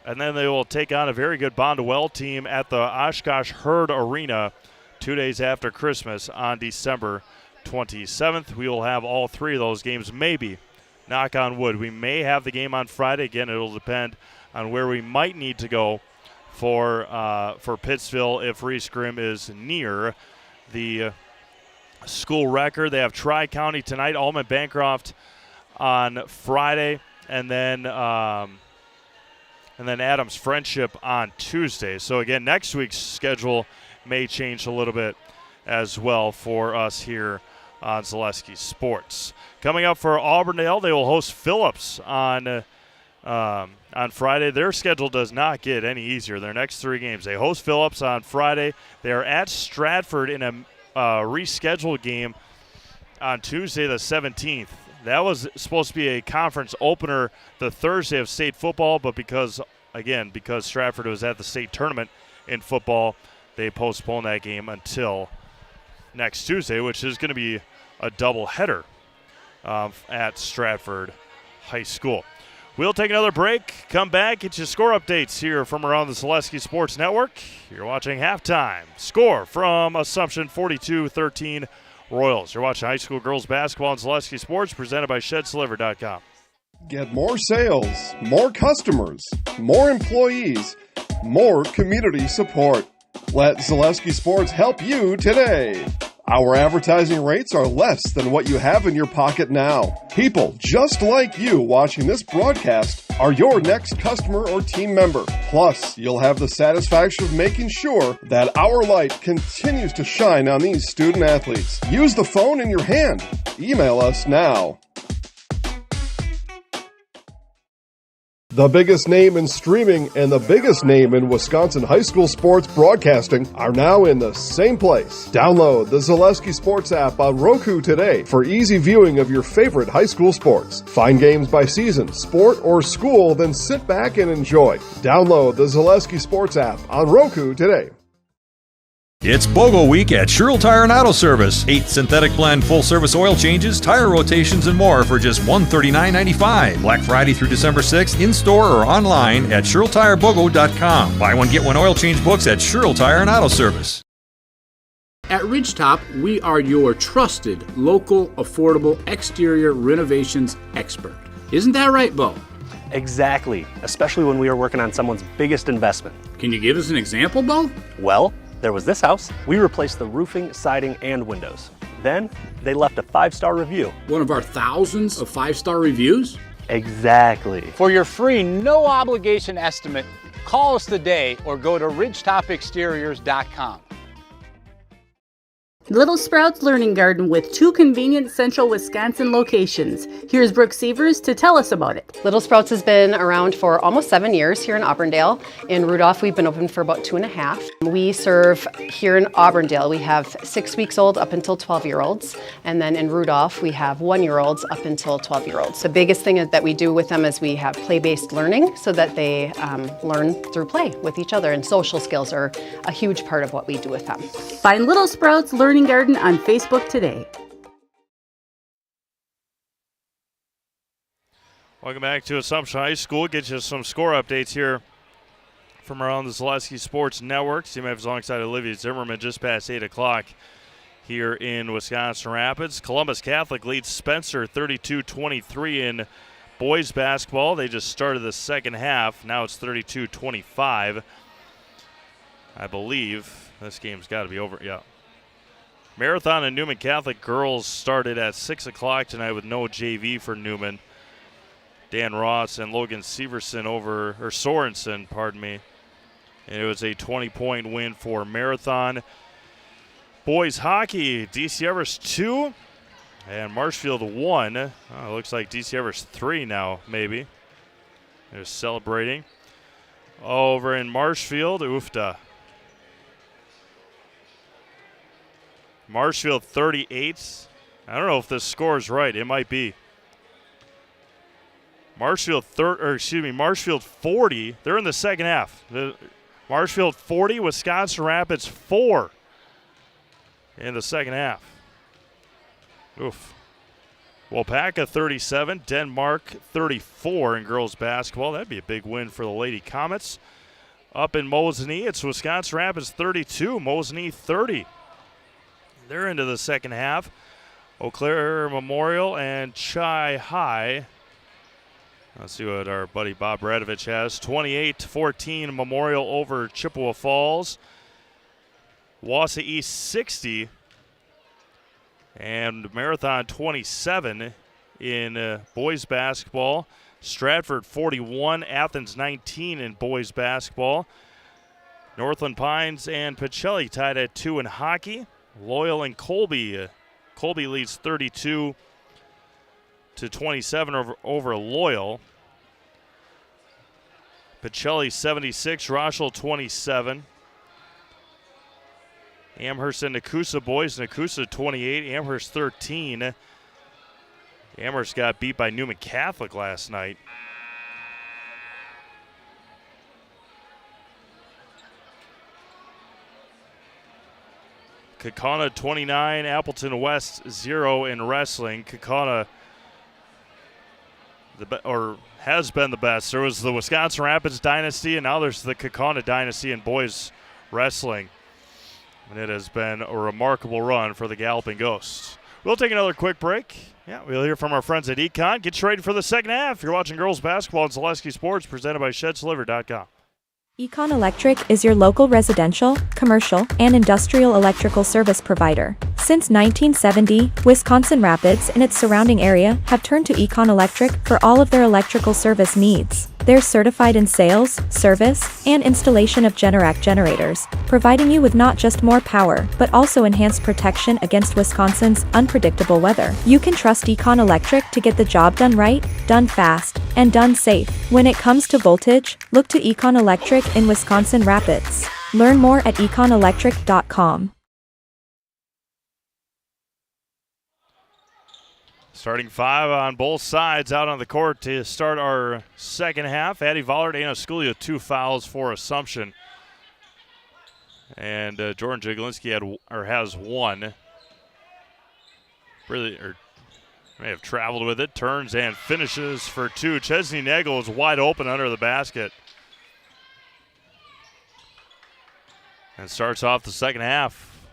And then they will take on a very good Bondwell team at the Oshkosh Herd Arena 2 days after Christmas on December 27th. We will have all 3 of those games, maybe. Knock on wood. We may have the game on Friday. Again, it will depend on where we might need to go for Pittsville if Reese Grimm is near the school record. They have Tri-County tonight, Allman Bancroft on Friday, and then Adams Friendship on Tuesday. So again, next week's schedule may change a little bit as well for us here on Zaleski Sports. Coming up for Auburndale, they will host Phillips on Friday. Their schedule does not get any easier. Their next 3 games. They host Phillips on Friday. They are at Stratford in a rescheduled game on Tuesday the 17th. That was supposed to be a conference opener the Thursday of state football, but because Stratford was at the state tournament in football, they postponed that game until next Tuesday, which is going to be a doubleheader at Stratford High School. We'll take another break, come back, get you score updates here from around the Zaleski Sports Network. You're watching Halftime. Score from Assumption 42-13 Royals. You're watching high school girls basketball on Zaleski Sports, presented by ShedsDelivered.com. Get more sales, more customers, more employees, more community support. Let Zaleski Sports help you today. Our advertising rates are less than what you have in your pocket now. People just like you watching this broadcast are your next customer or team member. Plus, you'll have the satisfaction of making sure that our light continues to shine on these student athletes. Use the phone in your hand. Email us now. The biggest name in streaming and the biggest name in Wisconsin high school sports broadcasting are now in the same place. Download the Zaleski Sports app on Roku today for easy viewing of your favorite high school sports. Find games by season, sport, or school, then sit back and enjoy. Download the Zaleski Sports app on Roku today. It's BOGO week at Sherrill Tire and Auto Service. 8 synthetic blend full-service oil changes, tire rotations, and more for just $139.95. Black Friday through December 6th, in-store or online at SherrillTireBOGO.com. Buy one, get one oil change books at Sherrill Tire and Auto Service. At Ridgetop, we are your trusted, local, affordable exterior renovations expert. Isn't that right, Bo? Exactly, especially when we are working on someone's biggest investment. Can you give us an example, Bo? Well, there was this house. We replaced the roofing, siding, and windows. Then they left a 5-star review. One of our thousands of 5-star reviews? Exactly. For your free, no obligation estimate, call us today or go to ridgetopexteriors.com. Little Sprouts Learning Garden with 2 convenient central Wisconsin locations. Here's Brooke Sievers to tell us about it. Little Sprouts has been around for almost 7 years here in Auburndale. In Rudolph, we've been open for about 2.5. We serve here in Auburndale, we have 6 weeks old up until 12-year-olds. And then in Rudolph, we have 1-year-olds up until 12-year-olds. The biggest thing that we do with them is we have play-based learning so that they learn through play with each other. And social skills are a huge part of what we do with them. Find Little Sprouts Learning Garden on Facebook today. Welcome back to Assumption High School. Get you some score updates here from around the Zaleski Sports Network. CMF alongside Olivia Zimmerman just past 8 o'clock here in Wisconsin Rapids. Columbus Catholic leads Spencer 32-23 in boys basketball. They just started the second half. Now it's 32-25. I believe this game's got to be over. Yeah. Marathon and Newman Catholic girls started at 6 o'clock tonight with no JV for Newman. Dan Ross and Logan Sorensen, pardon me. And it was a 20-point win for Marathon. Boys hockey, DC Everest 2 and Marshfield 1. Oh, it looks like DC Everest 3 now, maybe. They're celebrating. Over in Marshfield, Oofta. Marshfield 38. I don't know if this score is right. It might be. Marshfield 40. They're in the second half. Marshfield 40, Wisconsin Rapids 4 in the second half. Oof. Wapaka 37, Denmark 34 in girls basketball. That'd be a big win for the Lady Comets. Up in Mosinee, it's Wisconsin Rapids 32, Mosinee 30. They're into the second half. Eau Claire Memorial and Chi High. Let's see what our buddy Bob Radovich has. 28-14 Memorial over Chippewa Falls. Wausau East 60. And Marathon 27 in boys basketball. Stratford 41, Athens 19 in boys basketball. Northland Pines and Pacelli tied at 2 in hockey. Loyal and Colby. Colby leads 32-27 over Loyal. Pacelli 76, Rochelle 27. Amherst and Nakusa boys. Nakusa 28, Amherst 13. Amherst got beat by Newman Catholic last night. Kaukauna 29, Appleton West 0 in wrestling. Kaukauna has been the best. There was the Wisconsin Rapids dynasty, and now there's the Kaukauna dynasty in boys wrestling. And it has been a remarkable run for the Galloping Ghosts. We'll take another quick break. Yeah, we'll hear from our friends at Econ. Get you ready for the second half. You're watching girls basketball on Zaleski Sports, presented by ShedsDelivered.com. Econ Electric is your local residential, commercial, and industrial electrical service provider, Since 1970, Wisconsin Rapids and its surrounding area have turned to Econ Electric for all of their electrical service needs. They're certified in sales, service, and installation of Generac generators, providing you with not just more power, but also enhanced protection against Wisconsin's unpredictable weather. You can trust Econ Electric to get the job done right, done fast, and done safe. When it comes to voltage, look to Econ Electric in Wisconsin Rapids. Learn more at econelectric.com. Starting 5 on both sides out on the court to start our second half. Addie Vollard, Anna Scully with 2 fouls for Assumption. And Jordan Jaglinski has 1. May have traveled with it. Turns and finishes for 2. Chesney Nagel is wide open under the basket. And starts off the second half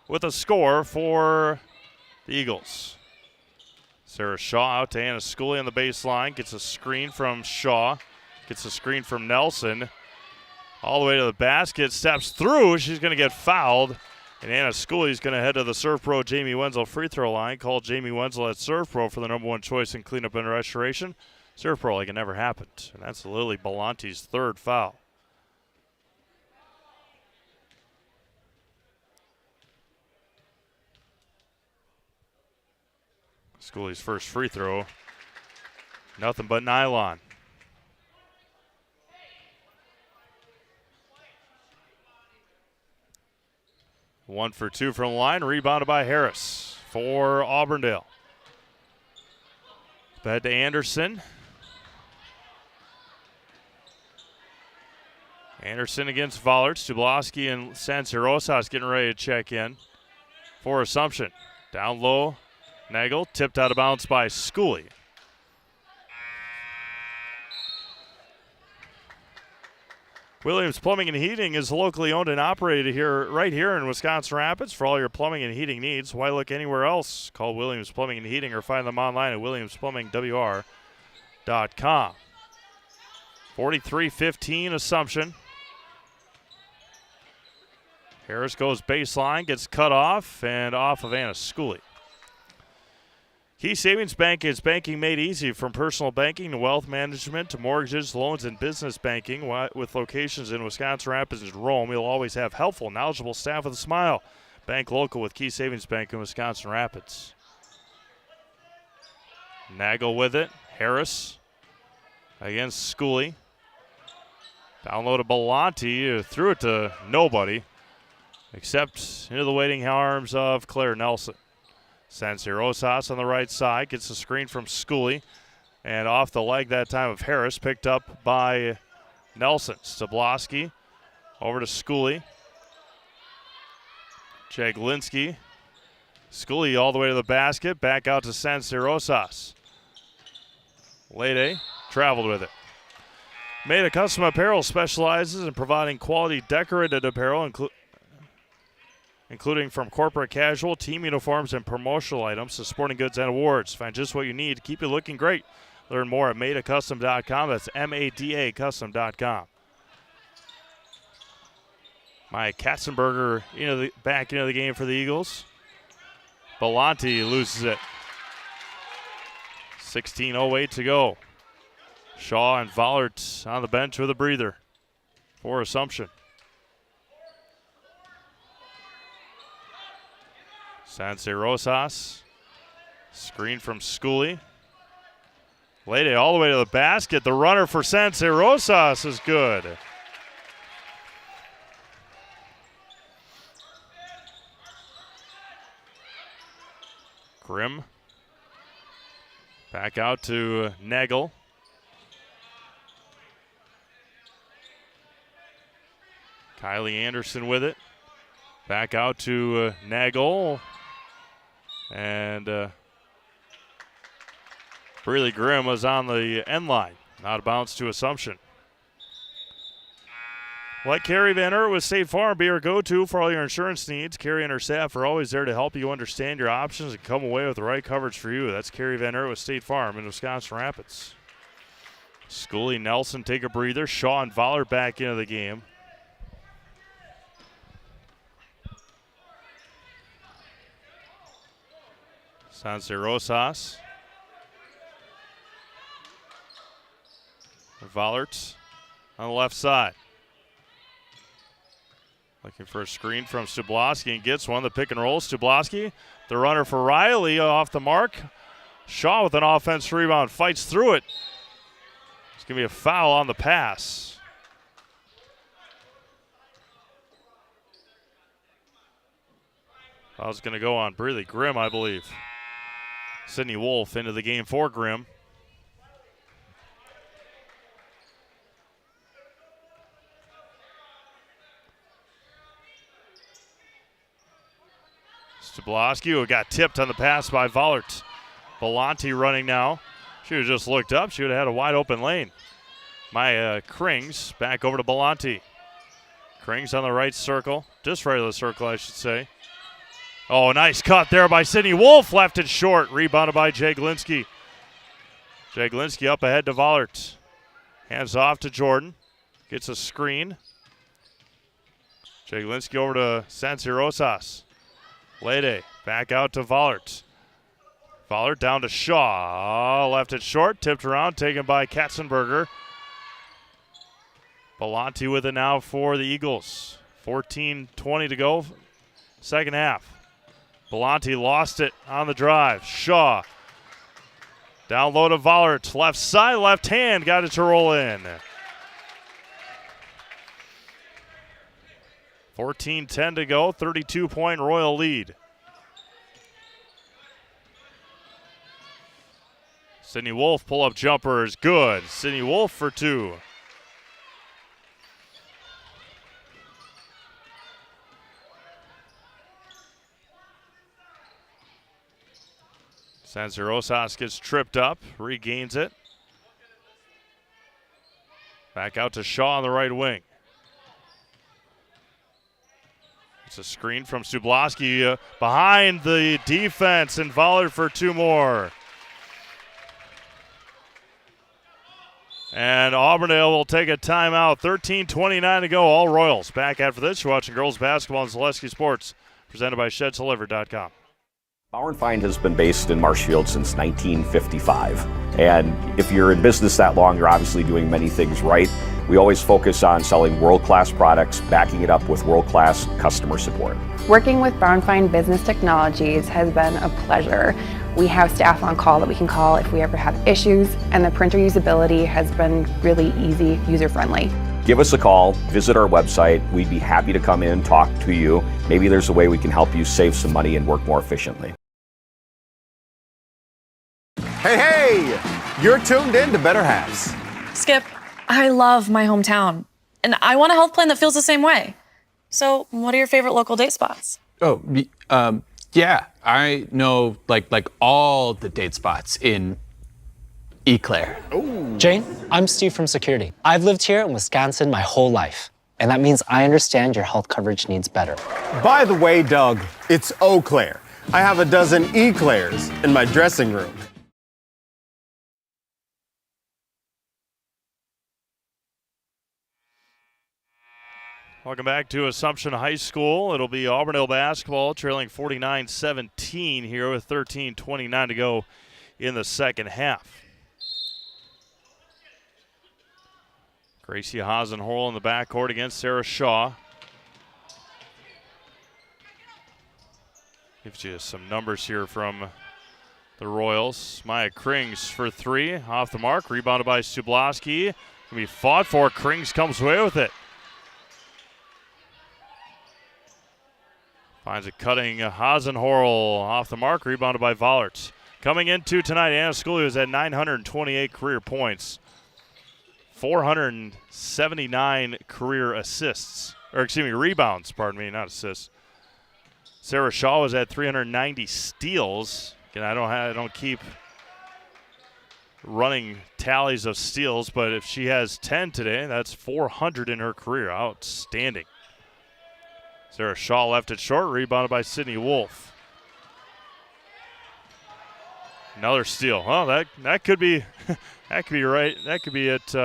with a score for the Eagles. Sarah Shaw out to Anna Scully on the baseline. Gets a screen from Shaw. Gets a screen from Nelson. All the way to the basket. Steps through. She's going to get fouled. And Anna Scully is going to head to the Serve Pro Jamie Wenzel free throw line. Call Jamie Wenzel at Serve Pro for the #1 choice in cleanup and restoration. Serve Pro like it never happened. And that's Lily Belante's 3rd foul. Scully's first free throw. Nothing but nylon. One for 2 from the line. Rebounded by Harris for Auburndale. Back to Anderson. Anderson against Vollard. Stublowski and Sansirosas getting ready to check in for Assumption. Down low. Nagel tipped out of bounds by Scully. Williams Plumbing and Heating is locally owned and operated right here in Wisconsin Rapids for all your plumbing and heating needs. Why look anywhere else? Call Williams Plumbing and Heating or find them online at williamsplumbingwr.com. 43-15 Assumption. Harris goes baseline, gets cut off, and off of Anna Scully. Key Savings Bank is banking made easy, from personal banking to wealth management to mortgages, loans, and business banking. With locations in Wisconsin Rapids and Rome, you'll always have helpful, knowledgeable staff with a smile. Bank local with Key Savings Bank in Wisconsin Rapids. Nagel with it. Harris against Scully. Down low to Bellanti. Threw it to nobody except into the waiting arms of Claire Nelson. Sansirosas on the right side gets a screen from Scully, and off the leg that time of Harris, picked up by Nelson. Stublowski over to Scully. Jaglinski. Scully all the way to the basket, back out to Sansirosas. Lede traveled with it. Made a Custom Apparel specializes in providing quality decorated apparel, including from corporate casual, team uniforms, and promotional items to sporting goods and awards. Find just what you need to keep you looking great. Learn more at madeacustom.com. That's MADA custom.com. Maya Katzenberger back into the game for the Eagles. Bellanti loses it. 16:08 to go. Shaw and Vollard on the bench with a breather for Assumption. Sansirosas. Screen from Scully. Lede all the way to the basket. The runner for Sansirosas is good. Grimm. Back out to Nagel. Kylie Anderson with it. Back out to Nagel. And Breely Grimm was on the end line. Out of bounds to Assumption. Let Carrie Van Ert with State Farm be your go-to for all your insurance needs. Carrie and her staff are always there to help you understand your options and come away with the right coverage for you. That's Carrie Van Ert with State Farm in Wisconsin Rapids. Scully, Nelson take a breather. Shaw and Vollard back into the game. Sanse Rosas. Vollert on the left side. Looking for a screen from Stubloski and gets one. The pick and roll. Stubloski, the runner for Riley, off the mark. Shaw with an offensive rebound, fights through it. It's going to be a foul on the pass. Foul's going to go on Breeley Grimm, I believe. Sydney Wolf into the game for Grimm. Stubloski, who got tipped on the pass by Vollert. Belanti running now. She would have just looked up. She would have had a wide open lane. Maya Krings back over to Belanti. Krings on the right circle. Just right of the circle, I should say. Oh, nice cut there by Sydney Wolf. Left it short. Rebounded by Jaglinski. Jaglinski up ahead to Vollert. Hands off to Jordan. Gets a screen. Jaglinski over to Sanse Rosas. Lede back out to Vollert. Vollert down to Shaw. Left it short. Tipped around. Taken by Katzenberger. Belanti with it now for the Eagles. 14:20 to go. Second half. Belanti lost it on the drive. Shaw. Down low to Vollert. Left side, left hand. Got it to roll in. 14:10 to go. 32-point Royal lead. Sydney Wolf pull-up jumper is good. Sydney Wolf for two. Sanse Rosas gets tripped up, regains it. Back out to Shaw on the right wing. It's a screen from Stubloski behind the defense, and Vollert for two more. And Auburndale will take a timeout. 13:29 to go. All Royals back after this. You're watching girls basketball on Zaleski Sports, presented by ShedsDelivered.com. Bauer & Find has been based in Marshfield since 1955. And if you're in business that long, you're obviously doing many things right. We always focus on selling world-class products, backing it up with world-class customer support. Working with Bauer & Find Business Technologies has been a pleasure. We have staff on call that we can call if we ever have issues, and the printer usability has been really easy, user-friendly. Give us a call, visit our website. We'd be happy to come in, talk to you. Maybe there's a way we can help you save some money and work more efficiently. Hey, you're tuned in to Better Halves. Skip, I love my hometown, and I want a health plan that feels the same way. So, what are your favorite local date spots? Oh, yeah, I know like all the date spots in Eau Claire. Jane, I'm Steve from Security. I've lived here in Wisconsin my whole life, and that means I understand your health coverage needs better. By the way, Doug, it's Eau Claire. I have a dozen Eclairs in my dressing room. Welcome back to Assumption High School. It'll be Auburndale basketball trailing 49-17 here with 13:29 to go in the second half. Gracie Hasenhorl in the backcourt against Sarah Shaw. Gives you some numbers here from the Royals. Maya Krings for three, off the mark, rebounded by Stubloski. Can be fought for. Krings comes away with it. Finds a cutting Hasenhorl off the mark, rebounded by Vollert. Coming into tonight, Anna Scully was at 928 career points, 479 career assists, rebounds, not assists. Sarah Shaw was at 390 steals. Again, I don't keep running tallies of steals, but if she has 10 today, that's 400 in her career. Outstanding. Sarah Shaw left it short, rebounded by Sydney Wolf. Another steal. Oh, that could be that could be right. That could be it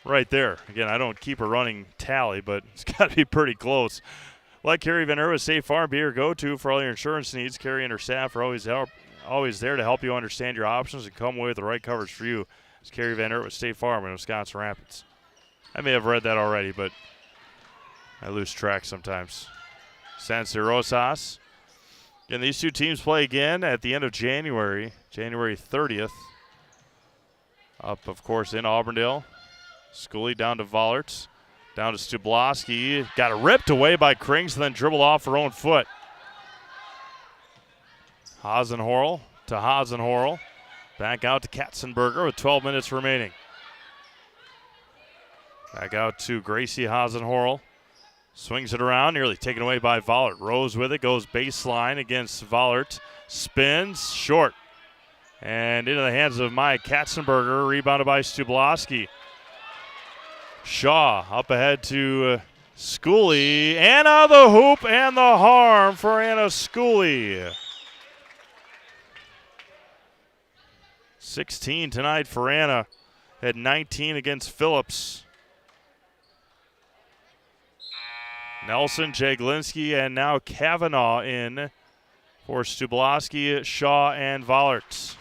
right there. Again, I don't keep a running tally, but it's got to be pretty close. Let Carrie Van with State Farm be your go-to for all your insurance needs. Carrie and her staff are always there to help you understand your options and come away with the right coverage for you. It's Carrie Van with State Farm in Wisconsin Rapids. I may have read that already, but I lose track sometimes. San Rosas. And these two teams play again at the end of January 30th. Up, of course, in Auburndale. Schooley down to Vollerts. Down to Stubloski. Got it ripped away by Krings, then dribbled off her own foot. Hasenhorl to Hasenhorl. Back out to Katzenberger with 12 minutes remaining. Back out to Gracie Hasenhorl. Swings it around, nearly taken away by Vollert. Rose with it, goes baseline against Vollert. Spins, short. And into the hands of Maya Katzenberger, rebounded by Stubloski. Shaw up ahead to Schooley. Anna the hoop and the harm for Anna Schooley. 16 tonight for Anna. Had 19 against Phillips. Nelson, Jaglinski, and now Kavanaugh in for Stubloski, Shaw, and Vollerts.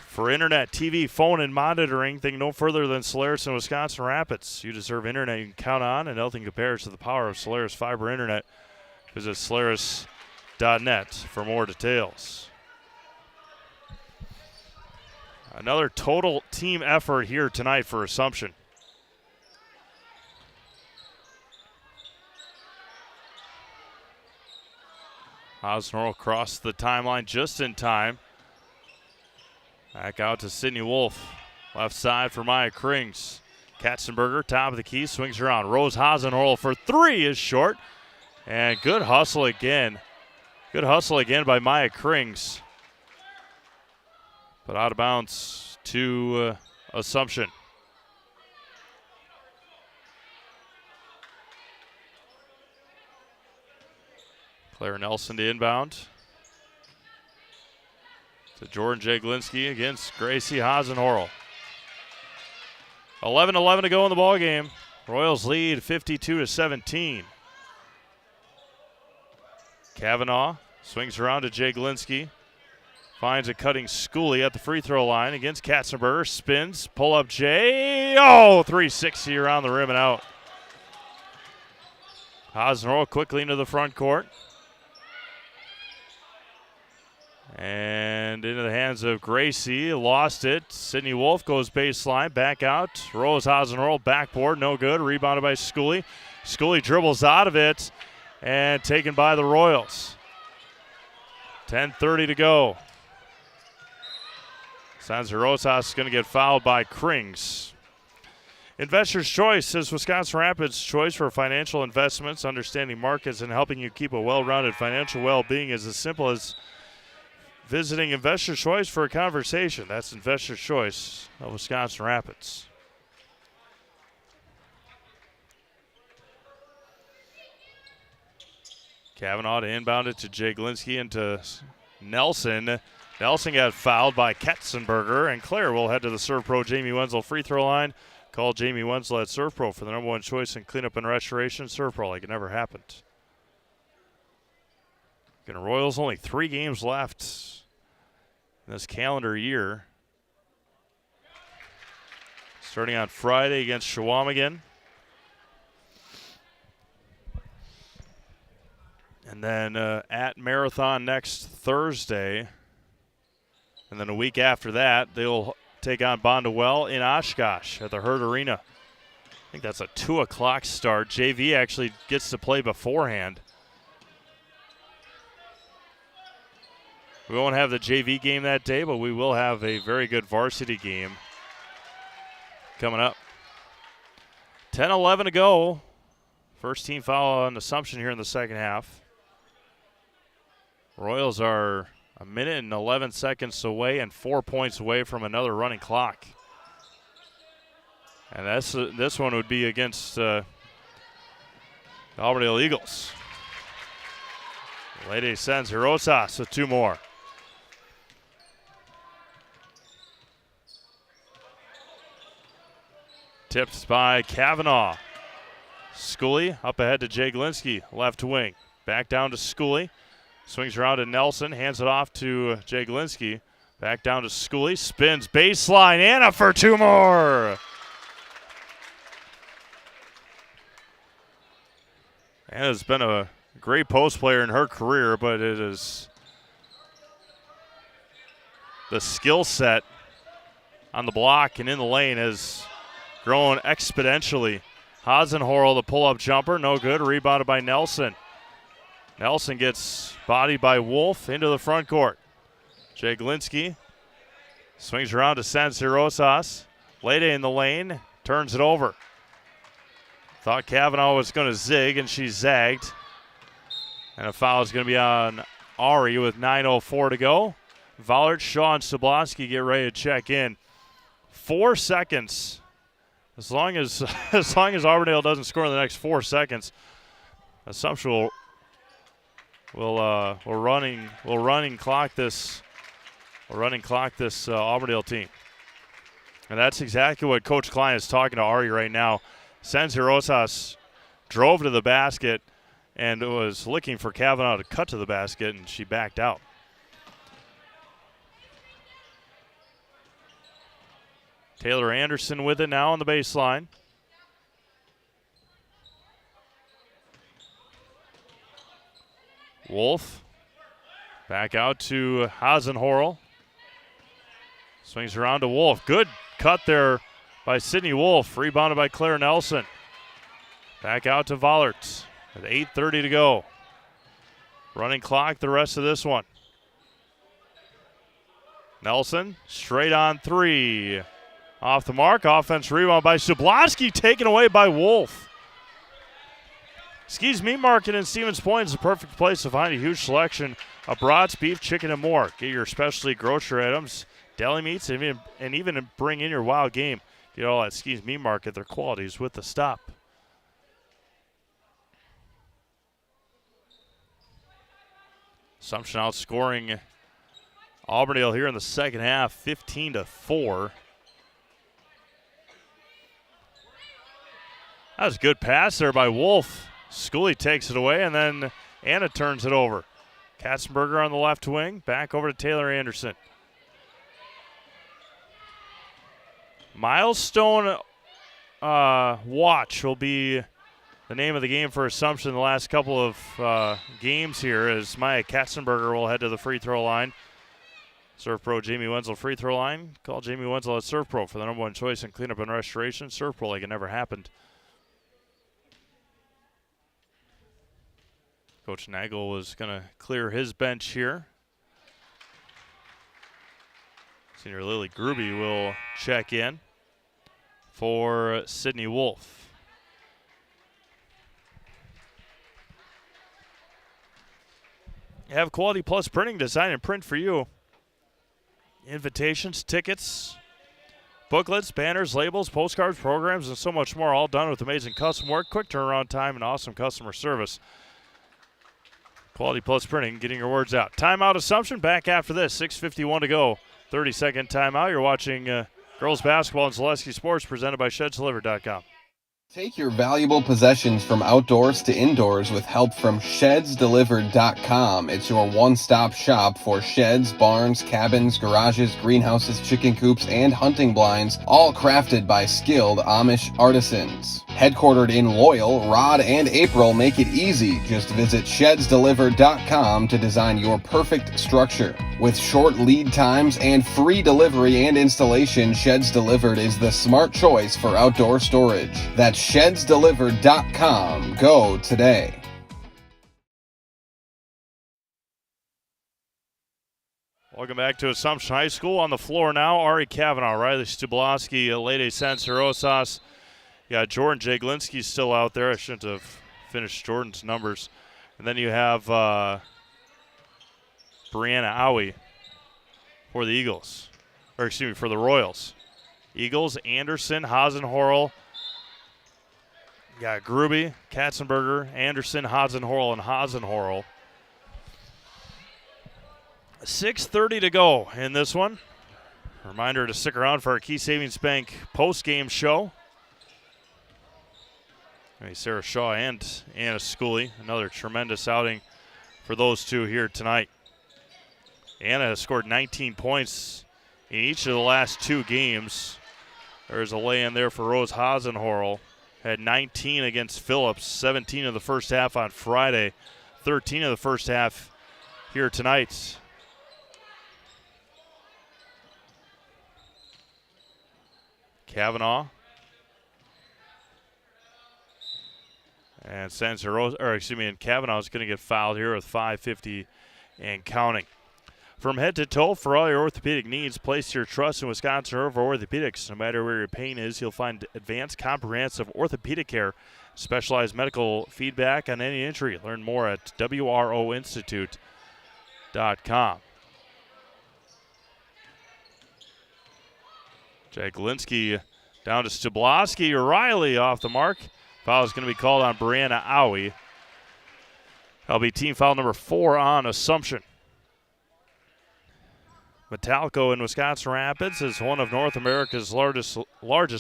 For internet, TV, phone, and monitoring, think no further than Solaris in Wisconsin Rapids. You deserve internet you can count on, and nothing compares to the power of Solaris fiber internet. Visit Solaris.net for more details. Another total team effort here tonight for Assumption. Hasenhorl crossed the timeline just in time. Back out to Sydney Wolf. Left side for Maya Krings. Katzenberger, top of the key, swings around. Rose Hasenhorl for three is short. And good hustle again. Good hustle again by Maya Krings. But out of bounds to Assumption. Claire Nelson to inbound. To Jordan Jaglinski against Gracie Hasenhorl. 11-11 to go in the ball game. Royals lead 52-17. Kavanaugh swings around to Jaglinski. Finds a cutting Schooley at the free throw line against Katzenberger. Spins, pull up Jay. Oh, 360 around the rim and out. Hasenhorl quickly into the front court. And into the hands of Gracie. Lost it. Sydney Wolf goes baseline. Back out. Rose Hasenhorl. Backboard. No good. Rebounded by Schooley. Schooley dribbles out of it. And taken by the Royals. 10:30 to go. San Rosas is going to get fouled by Krings. Investor's Choice is Wisconsin Rapids' choice for financial investments. Understanding markets and helping you keep a well-rounded financial well-being is as simple as visiting Investor's Choice for a conversation. That's Investor's Choice of Wisconsin Rapids. Kavanaugh to inbound it to Jaglinski and to Nelson. Nelson got fouled by Katzenberger, and Claire will head to the Serve Pro Jamie Wenzel free throw line. Call Jamie Wenzel at Serve Pro for the #1 choice in cleanup and restoration. Serve Pro like it never happened. Again, Royals only 3 games left this calendar year. Starting on Friday against Shawamigan. And then at Marathon next Thursday. And then a week after that, they'll take on Bondwell in Oshkosh at the Herd Arena. I think that's a 2 o'clock start. JV actually gets to play beforehand. We won't have the JV game that day, but we will have a very good varsity game coming up. 10-11 to go. First team foul on Assumption here in the second half. Royals are a minute and 11 seconds away and 4 points away from another running clock. And this one would be against the Auburndale Eagles. Lady sends Hirosas with 2 more. Tipped by Kavanaugh. Schooley up ahead to Jaglinski, left wing. Back down to Schooley. Swings around to Nelson, hands it off to Jaglinski. Back down to Schooley, spins baseline. Anna for two more. Anna's been a great post player in her career, but it is the skill set on the block and in the lane has grown exponentially. Hasenhorl, the pull-up jumper, no good. Rebounded by Nelson. Nelson gets bodied by Wolf into the front court. Jaglinski swings around to Sancerosas. Lede in the lane, turns it over. Thought Kavanaugh was going to zig, and she zagged. And a foul is going to be on Ari with 9:04 to go. Vollert, Shaw, and Soblowski get ready to check in. 4 seconds. As long as Auburndale doesn't score in the next 4 seconds, Assumption will running clock this Auburndale team. And that's exactly what Coach Klein is talking to Ari right now. Sancerosas drove to the basket and was looking for Kavanaugh to cut to the basket, and she backed out. Taylor Anderson with it now on the baseline. Wolf back out to Hasenhorl. Swings around to Wolf. Good cut there by Sydney Wolf. Rebounded by Claire Nelson. Back out to Vollert with 8:30 to go. Running clock the rest of this one. Nelson straight on three. Off the mark. Offense rebound by Soblowski, taken away by Wolf. Ski's Meat Market in Stevens Point is the perfect place to find a huge selection of brats, beef, chicken, and more. Get your specialty grocery items, deli meats, and even bring in your wild game. Get all at Ski's Meat Market. Their quality is with the stop. Assumption outscoring Auburndale here in the second half, 15-4. That was a good pass there by Wolf. Schooley takes it away, and then Anna turns it over. Katzenberger on the left wing, back over to Taylor Anderson. Milestone Watch will be the name of the game for Assumption the last couple of games here, as Maya Katzenberger will head to the free throw line. Surf Pro Jamie Wenzel free throw line. Call Jamie Wenzel at Surf Pro for the #1 choice in cleanup and restoration. Surf Pro like it never happened. Coach Nagel was going to clear his bench here. Senior Lily Gruby will check in for Sydney Wolf. You have Quality Plus Printing, design and print for you. Invitations, tickets, booklets, banners, labels, postcards, programs, and so much more, all done with amazing custom work, quick turnaround time, and awesome customer service. Quality Plus Printing, getting your words out. Timeout Assumption, back after this. 6:51 to go. 30-second timeout. You're watching girls basketball and Zaleski Sports, presented by ShedsDelivered.com. Take your valuable possessions from outdoors to indoors with help from ShedsDelivered.com. It's your one-stop shop for sheds, barns, cabins, garages, greenhouses, chicken coops, and hunting blinds, all crafted by skilled Amish artisans. Headquartered in Loyal, Rod and April make it easy. Just visit ShedsDelivered.com to design your perfect structure. With short lead times and free delivery and installation, Sheds Delivered is the smart choice for outdoor storage. That's ShedsDelivered.com. Go today. Welcome back to Assumption High School. On the floor now, Ari Kavanaugh, Riley Stublowski, Lede Sancerosas. Yeah, Jordan Jaglinski still out there. I shouldn't have finished Jordan's numbers. And then you have Brianna Owie for the Eagles. Or excuse me, for the Royals. Eagles, Anderson, Hasenhorl. Yeah, Gruby, Katzenberger, Anderson, Hasenhorl, and Hasenhorl. 6:30 to go in this one. Reminder to stick around for our Key Savings Bank post-game show. Sarah Shaw and Anna Schooley. Another tremendous outing for those two here tonight. Anna has scored 19 points in each of the last 2 games. There's a lay-in there for Rose Hasenhorl. Had 19 against Phillips, 17 in the first half on Friday, 13 in the first half here tonight. Kavanaugh. And Kavanaugh is going to get fouled here with 5:50 and counting. From head to toe, for all your orthopedic needs, place your trust in Wisconsin River Orthopedics. No matter where your pain is, you'll find advanced comprehensive orthopedic care, specialized medical feedback on any injury. Learn more at WROinstitute.com. Jaglinski down to Stubloski. Riley off the mark. Foul is going to be called on Brianna Owie. That'll be team foul number 4 on Assumption. Metalco in Wisconsin Rapids is one of North America's largest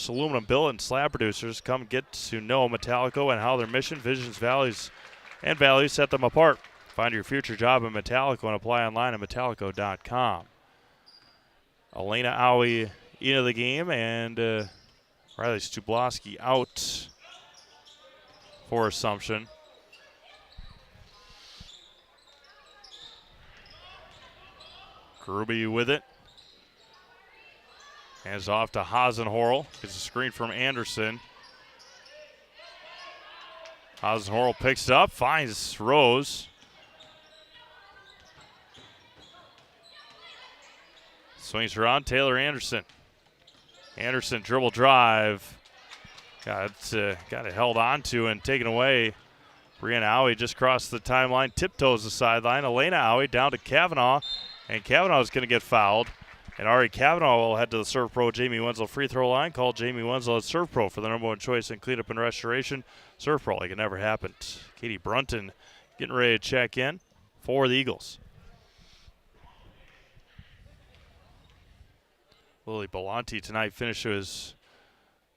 aluminum billet and slab producers. Come get to know Metalco and how their mission, visions, values set them apart. Find your future job in Metalco and apply online at metallico.com. Elena Owie into the game, and Riley Stubloski out for Assumption. Gruby with it. Hands off to Hasenhorl. Gets a screen from Anderson. Hasenhorl picks it up, finds Rose. Swings around, Taylor Anderson. Anderson dribble drive. Got it held on to and taken away. Brianna Owie just crossed the timeline, tiptoes the sideline. Elena Owie down to Kavanaugh, and Kavanaugh is going to get fouled. And Ari Kavanaugh will head to the Serve Pro Jamie Wenzel free throw line. Call Jamie Wenzel at Serve Pro for the #1 choice in cleanup and restoration. Serve Pro like it never happened. Katie Brunton getting ready to check in for the Eagles. Lily Belanti tonight finishes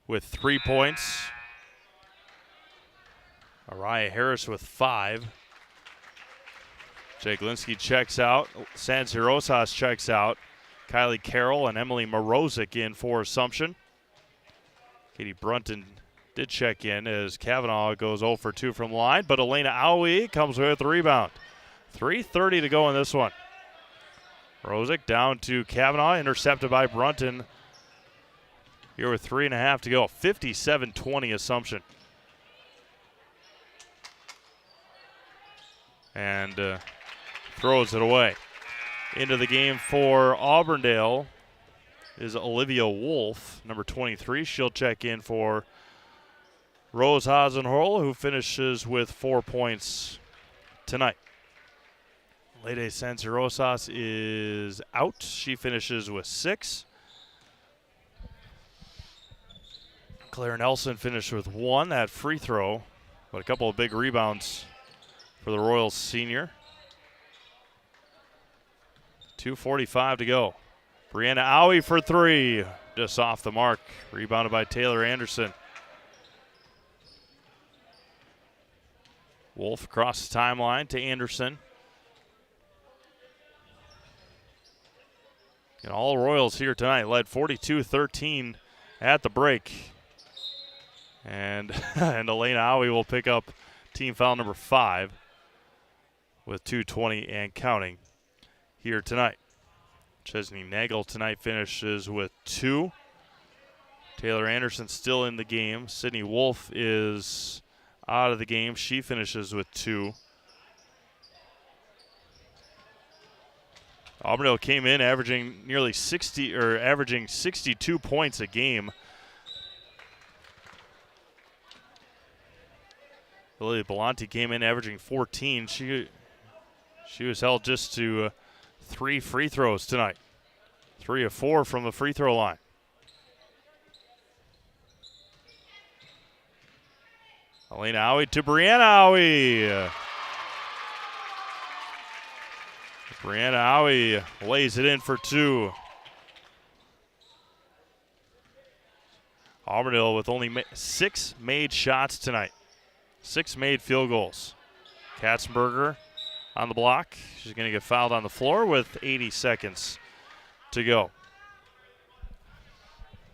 with 3 points. Araya Harris with 5. Jaglinski checks out. Sansi Rosas checks out. Kylie Carroll and Emily Morozic in for Assumption. Katie Brunton did check in as Kavanaugh goes 0 for 2 from the line, but Elena Owie comes with the rebound. 3:30 to go in this one. Morozic down to Kavanaugh, intercepted by Brunton. Here with 3.5 to go. 57-20 Assumption. And throws it away. Into the game for Auburndale is Olivia Wolf, number 23. She'll check in for Rose Hasenhorl, who finishes with 4 points tonight. Lede Sansi-Rosas is out. She finishes with 6. Claire Nelson finished with 1 at free throw, but a couple of big rebounds for the Royals senior. 2:45 to go. Brianna Owie for 3, just off the mark. Rebounded by Taylor Anderson. Wolf across the timeline to Anderson. And all Royals here tonight led 42-13 at the break. And Elena Owie will pick up team foul number 5 with 2:20 and counting here tonight. Chesney Nagel tonight finishes with 2. Taylor Anderson still in the game. Sydney Wolf is out of the game. She finishes with 2. Auburndale came in averaging averaging 62 points a game. Lily Belanti came in averaging 14. She was held just to 3 free throws tonight. 3 of 4 from the free throw line. Elena Owie to Brianna Owie. Brianna Owie lays it in for 2. Auburndale with only 6 made shots tonight. 6 made field goals. Katzenberger on the block. She's going to get fouled on the floor with 80 seconds to go.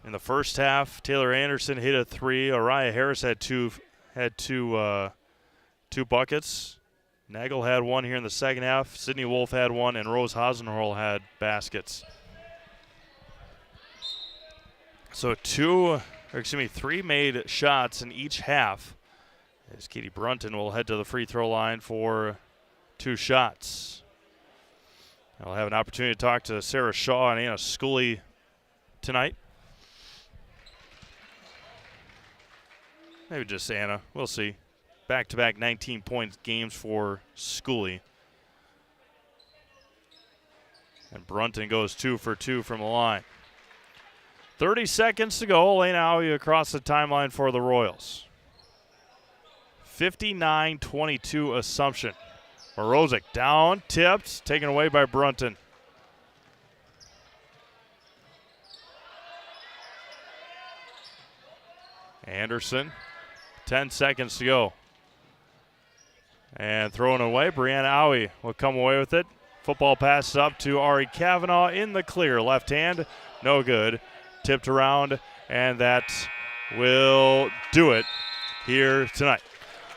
In the first half, Taylor Anderson hit a 3. Araya Harris had two buckets. Nagel had 1 here in the second half. Sydney Wolf had 1, and Rose Hasenhorl had baskets. So 3 made shots in each half, as Katie Brunton will head to the free throw line for 2 shots. I'll have an opportunity to talk to Sarah Shaw and Anna Scully tonight. Maybe just Anna. We'll see. Back-to-back 19-point games for Scully. And Brunton goes 2 for 2 from the line. 30 seconds to go. Elena Aui across the timeline for the Royals. 59-22 Assumption. Morozic down, tipped, taken away by Brunton. Anderson, 10 seconds to go. And thrown away, Brianna Aui will come away with it. Football passes up to Ari Kavanaugh in the clear. Left hand, no good. Tipped around, and that will do it here tonight.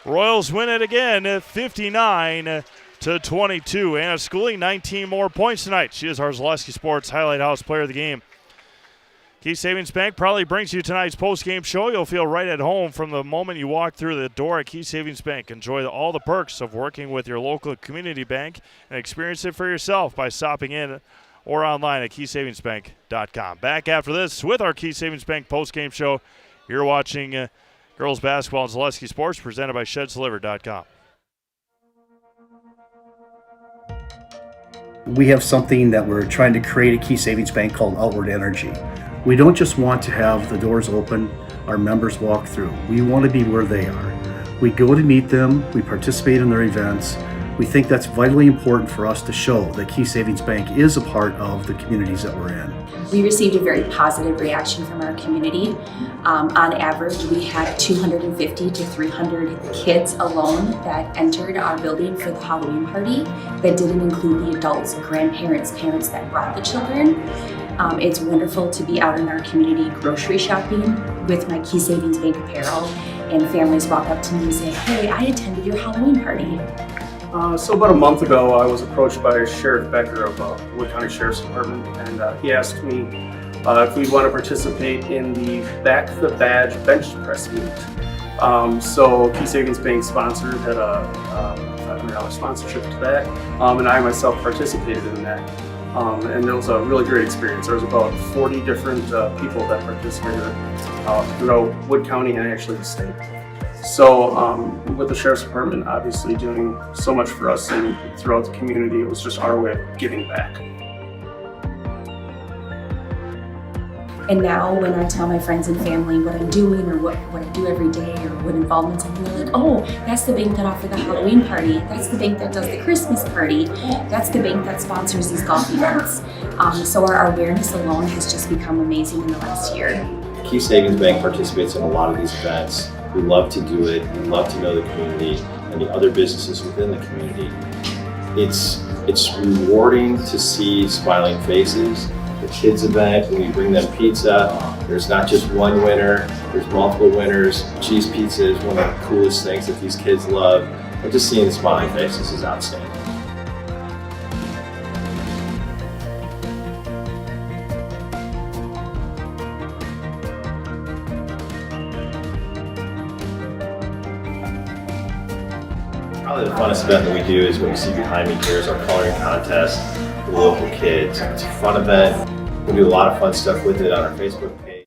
Royals win it again at 59-22. Anna Scully, 19 more points tonight. She is our Zaleski Sports Highlight House Player of the Game. Key Savings Bank proudly brings you tonight's post-game show. You'll feel right at home from the moment you walk through the door at Key Savings Bank. Enjoy all the perks of working with your local community bank and experience it for yourself by stopping in or online at keysavingsbank.com. Back after this with our Key Savings Bank post-game show. You're watching girls basketball in Zaleski Sports presented by ShedsDelivered.com. We have something that we're trying to create at Key Savings Bank called Outward Energy. We don't just want to have the doors open, our members walk through. We want to be where they are. We go to meet them, we participate in their events. We think that's vitally important for us to show that Key Savings Bank is a part of the communities that we're in. We received a very positive reaction from our community. On average, we had 250 to 300 kids alone that entered our building for the Halloween party. That didn't include the adults, grandparents, parents that brought the children. It's wonderful to be out in our community grocery shopping with my Key Savings Bank apparel, and families walk up to me and say, "Hey, I attended your Halloween party." So about a month ago, I was approached by Sheriff Becker of Wood County Sheriff's Department, and he asked me if we'd want to participate in the Back the Badge bench press meet. So Key Savings Bank sponsored, had a $500 sponsorship to that, and I myself participated in that. And it was a really great experience. There was about 40 different people that participated throughout Wood County and actually the state. So with the Sheriff's Department obviously doing so much for us and throughout the community, it was just our way of giving back. And now when I tell my friends and family what I'm doing or what I do every day or what involvements I'm in, they're like, "Oh, that's the bank that offered the Halloween party. That's the bank that does the Christmas party. That's the bank that sponsors these golf events." So our awareness alone has just become amazing in the last year. Key Savings Bank participates in a lot of these events. We love to do it. We love to know the community and the other businesses within the community. It's rewarding to see smiling faces. The kids event, when you bring them pizza, there's not just one winner, there's multiple winners. Cheese pizza is one of the coolest things that these kids love. And just seeing the smiling faces is outstanding. Probably the funnest event that we do is what you see behind me here is our coloring contest for local kids. It's a fun event. We do a lot of fun stuff with it on our Facebook page.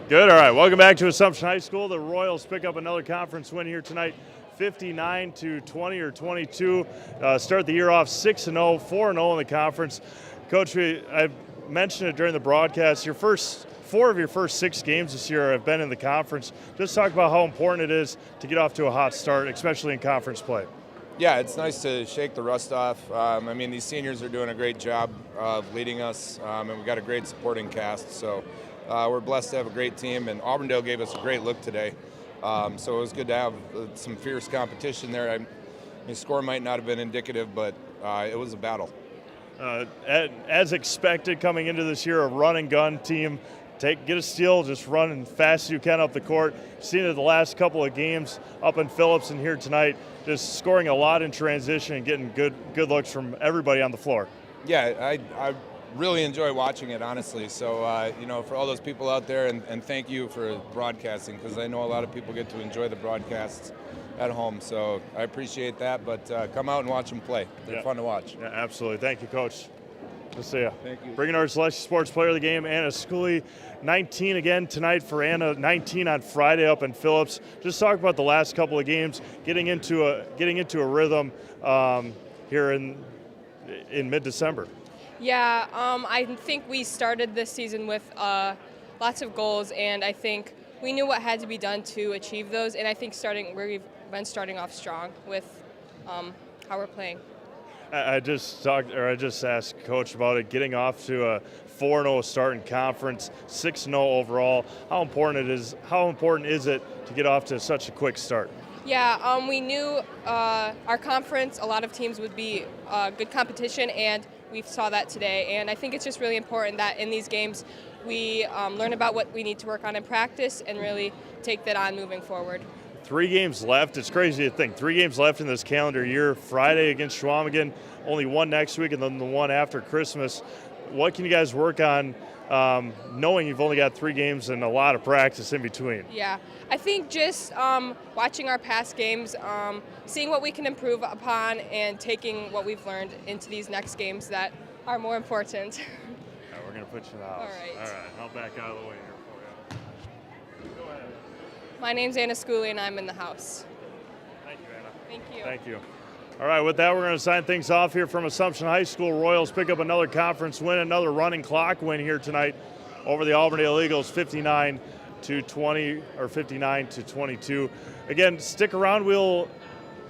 Good, all right. Welcome back to Assumption High School. The Royals pick up another conference win here tonight, 59-20 or 22. Start the year off 6-0, 4-0 in the conference. Coach, I mentioned it during the broadcast. Four of your first 6 games this year have been in the conference. Just talk about how important it is to get off to a hot start, especially in conference play. Yeah, it's nice to shake the rust off. These seniors are doing a great job of leading us, and we've got a great supporting cast. So we're blessed to have a great team, and Auburndale gave us a great look today. So it was good to have some fierce competition there. The score might not have been indicative, but it was a battle. As expected coming into this year, a run and gun team. Get a steal, just run as fast as you can up the court. Seen it the last couple of games up in Phillips and here tonight, just scoring a lot in transition and getting good looks from everybody on the floor. Yeah, I really enjoy watching it, honestly. So, for all those people out there, and thank you for broadcasting, because I know a lot of people get to enjoy the broadcasts at home. So I appreciate that, but come out and watch them play. They're fun to watch. Yeah, absolutely. Thank you, Coach. Good to see you. Thank you. Bringing our Celestial Sports Player of the Game, Anna Schooley, 19 again tonight for Anna, 19 on Friday up in Phillips. Just talk about the last couple of games, getting into a rhythm here in mid-December. Yeah, I think we started this season with lots of goals, and I think we knew what had to be done to achieve those. And I think we've been starting off strong with how we're playing. I just asked Coach about it, getting off to a 4-0 start in conference, 6-0 overall. How important is it to get off to such a quick start? Yeah, we knew our conference, a lot of teams would be good competition, and we saw that today. And I think it's just really important that in these games we learn about what we need to work on in practice and really take that on moving forward. 3 games left. It's crazy to think. 3 games left in this calendar year. Friday against Schwamigan, only one next week, and then the one after Christmas. What can you guys work on knowing you've only got 3 games and a lot of practice in between? Yeah, I think just watching our past games, seeing what we can improve upon, and taking what we've learned into these next games that are more important. All right, we're going to put you in the house. All right. I'll back out of the way here for you. Go ahead. My name's Anna Schooley, and I'm in the house. Thank you, Anna. Thank you. Thank you. All right, with that, we're going to sign things off here from Assumption High School. Royals pick up another conference win, another running clock win here tonight over the Auburndale Eagles, 59 to 22. Again, stick around. We'll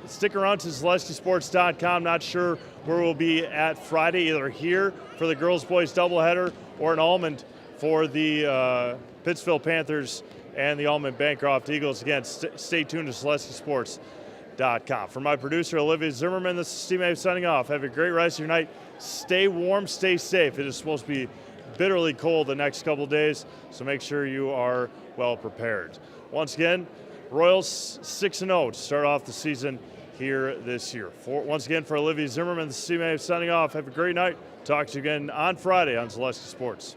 stick around to CelestiaSports.com. Not sure where we'll be at Friday, either here for the girls-boys doubleheader or in Almond for the Pittsfield Panthers and the Almond Bancroft Eagles. Again, stay tuned to CelestiaSports.com. For my producer, Olivia Zimmerman, this is Steve May signing off. Have a great rest of your night. Stay warm, stay safe. It is supposed to be bitterly cold the next couple days, so make sure you are well prepared. Once again, Royals 6-0 to start off the season here this year. Once again, for Olivia Zimmerman, this is Steve May signing off. Have a great night. Talk to you again on Friday on Celestia Sports.